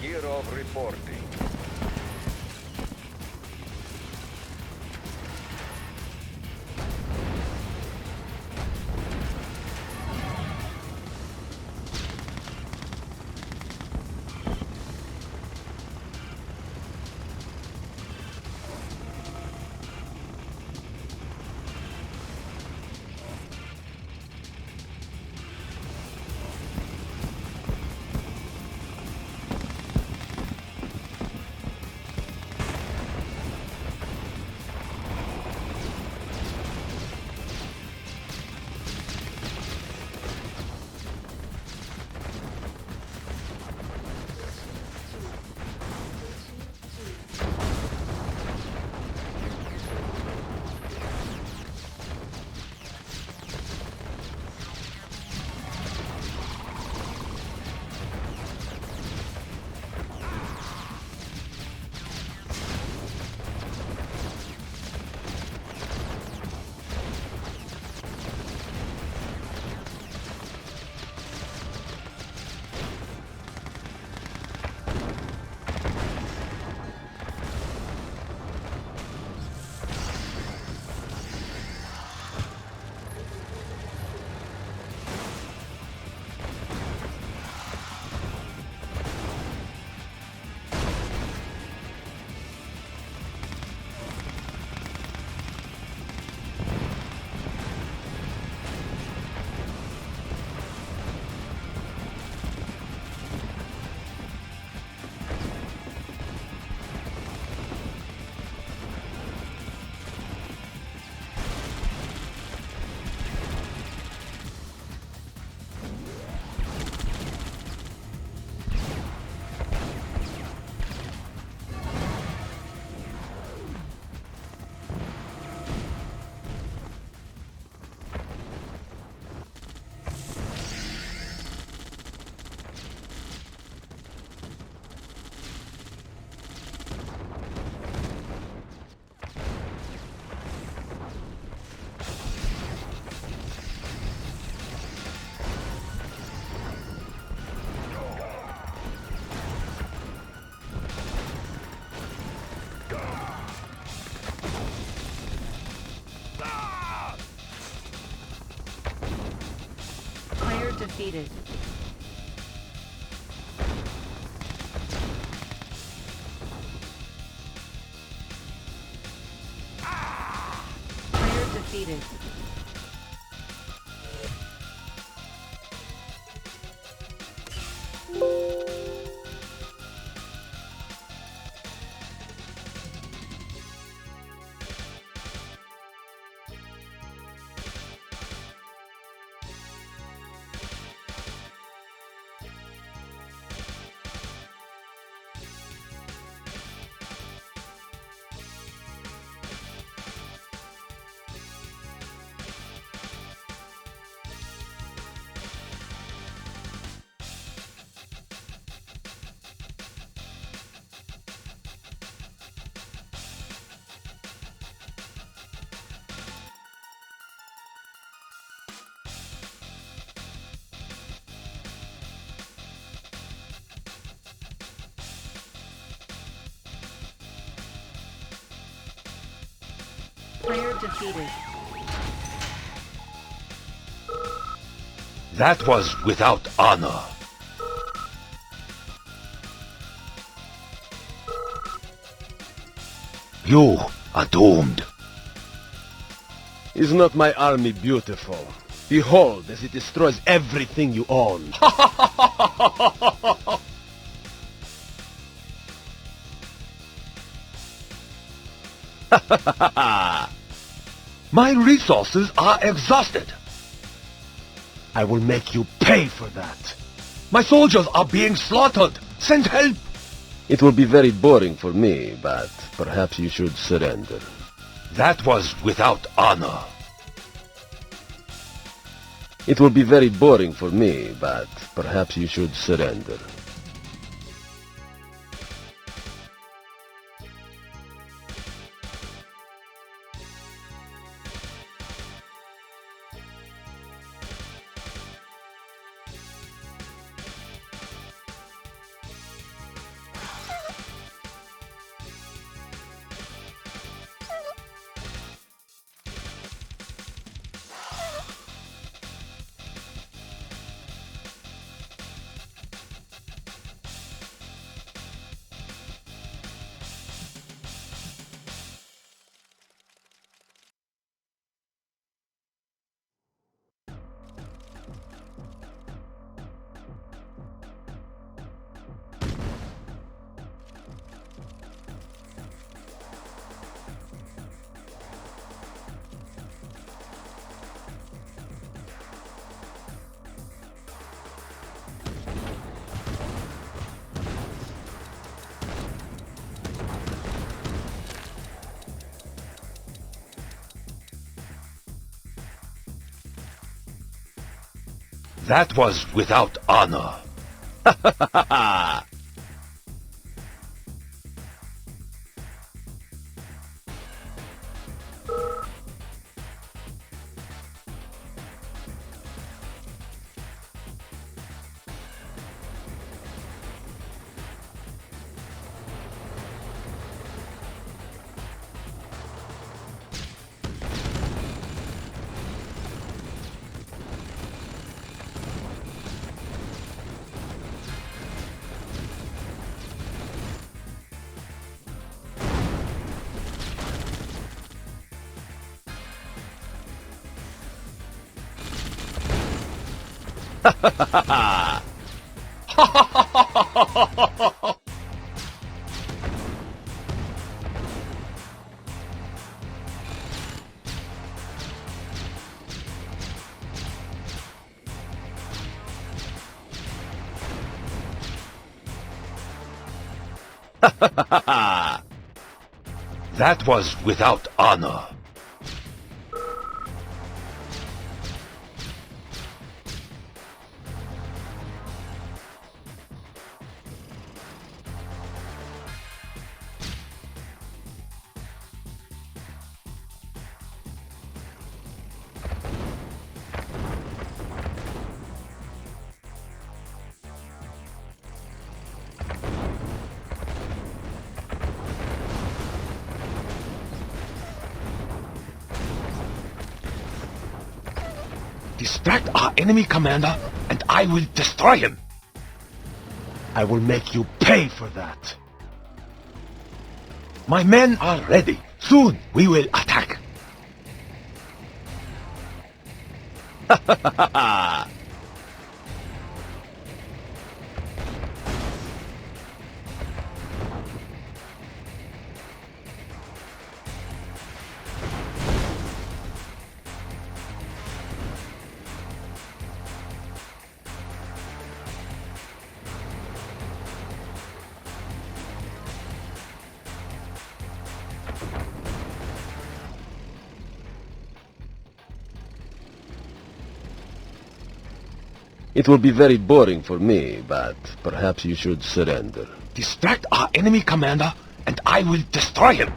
Year of reporting. defeated. Player defeated. Player defeated. That was without honor. You are doomed. Is not my army beautiful? Behold as it destroys everything you own. My resources are exhausted. I will make you pay for that. My soldiers are being slaughtered. Send help. It will be very boring for me, but perhaps you should surrender. That was without honor. It will be very boring for me, but perhaps you should surrender. That was without honor. That was without honor. Distract our enemy commander and I will destroy him. I will make you pay for that. My men are ready. Soon we will attack. It will be very boring for me, but perhaps you should surrender. Distract our enemy commander, and I will destroy him.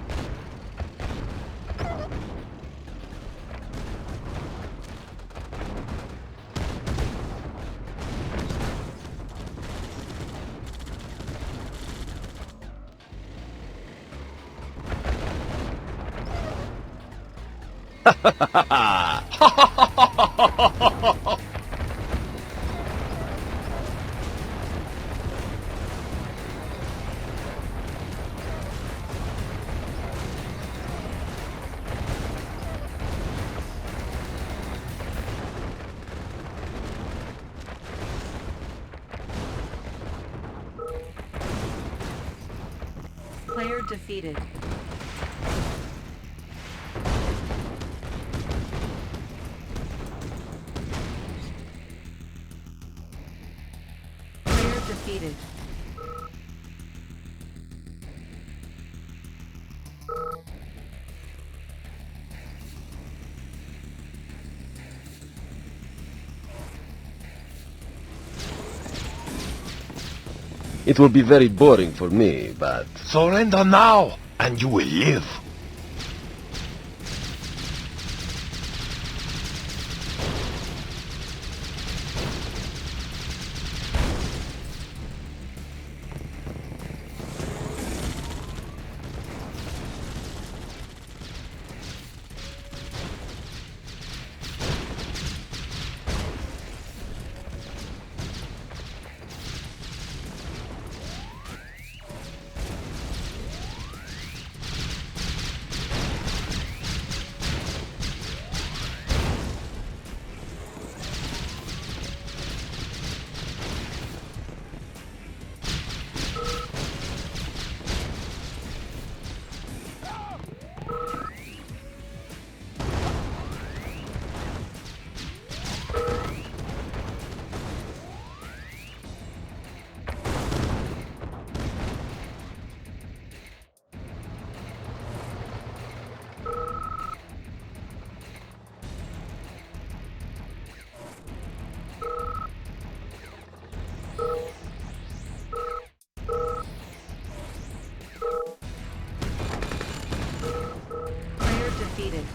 Player defeated. Player defeated. It will be very boring for me, but Surrender now, and you will live. Player defeated.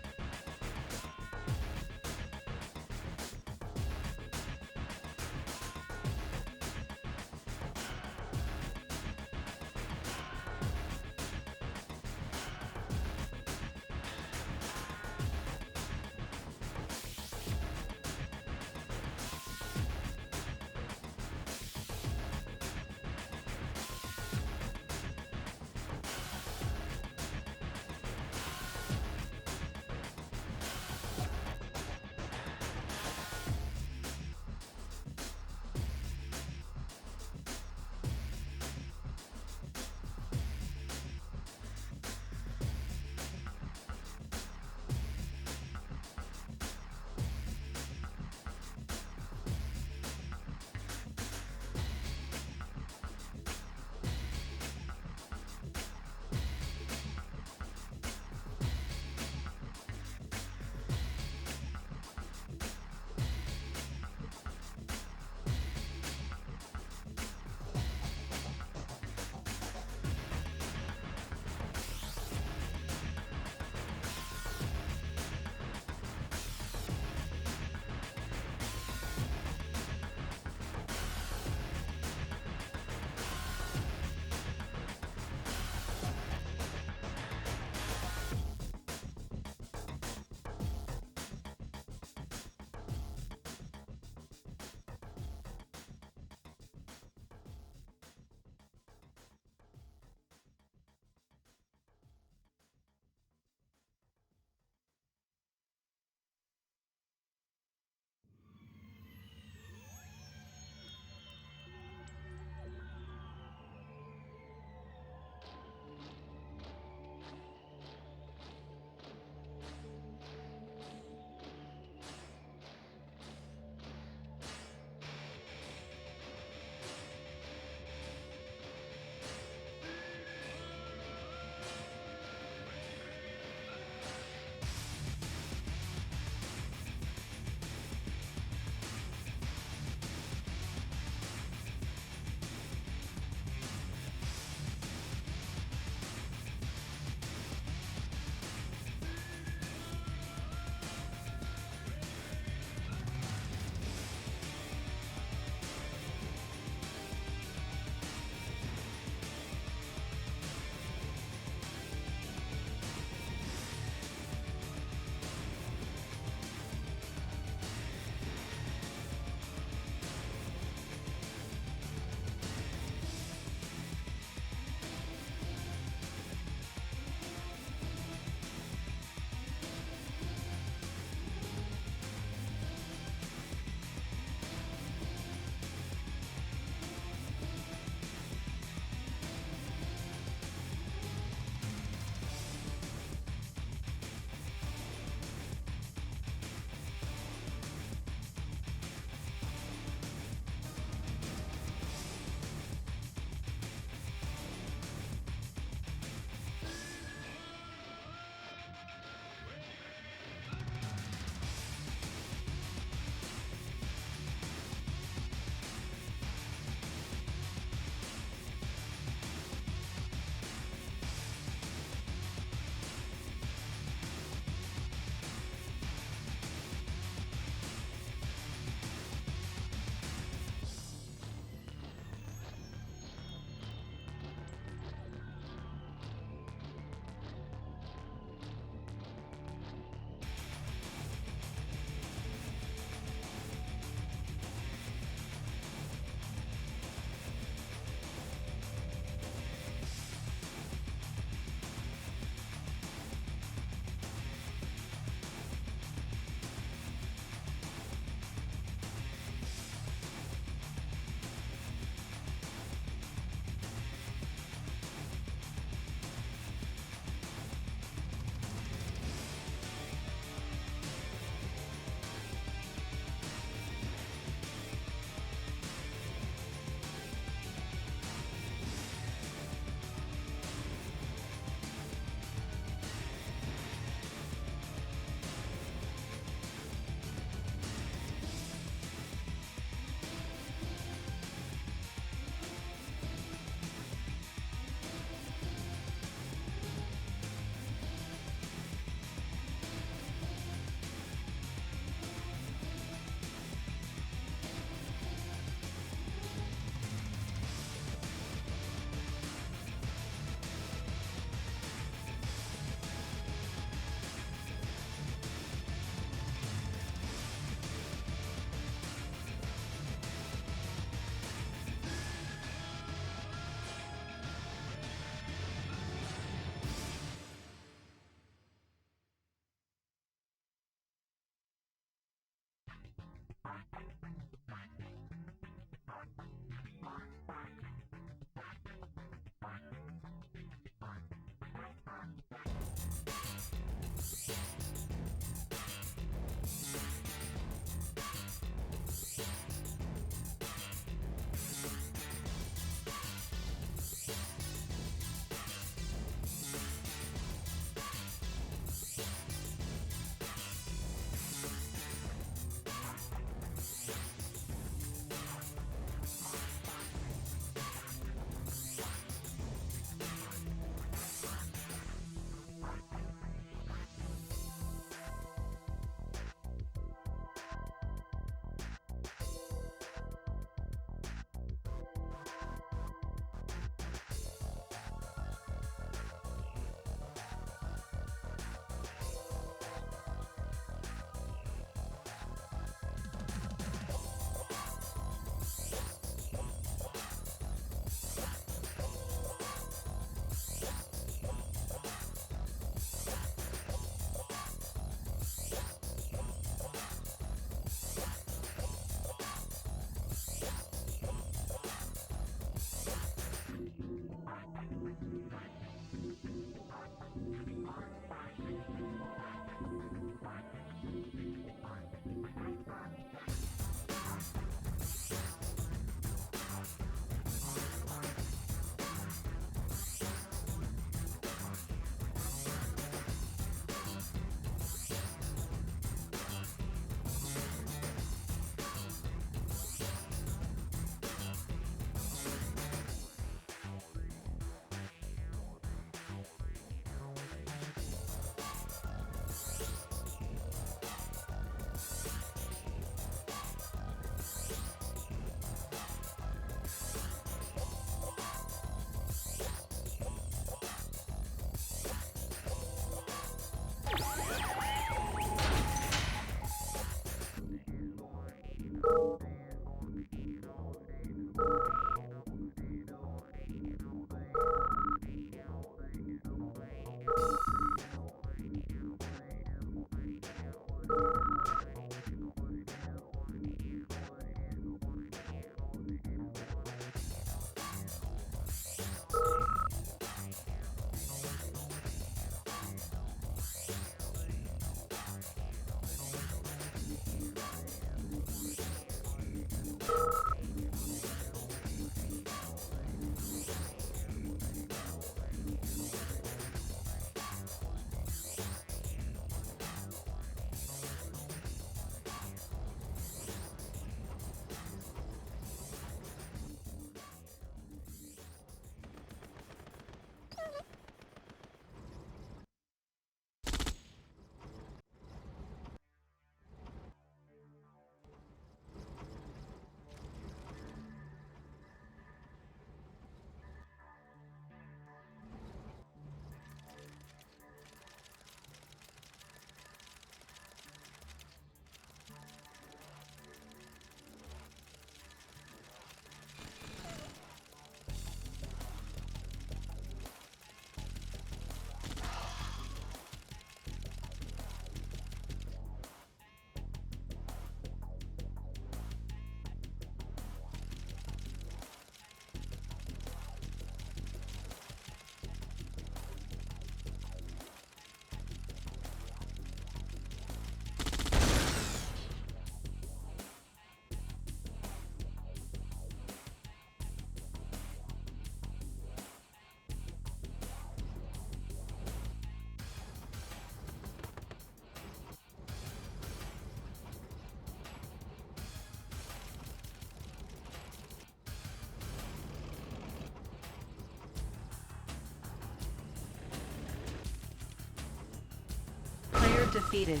defeated.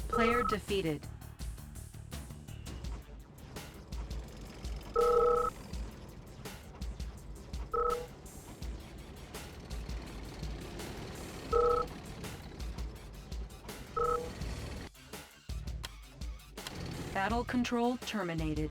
Player defeated. Battle control terminated.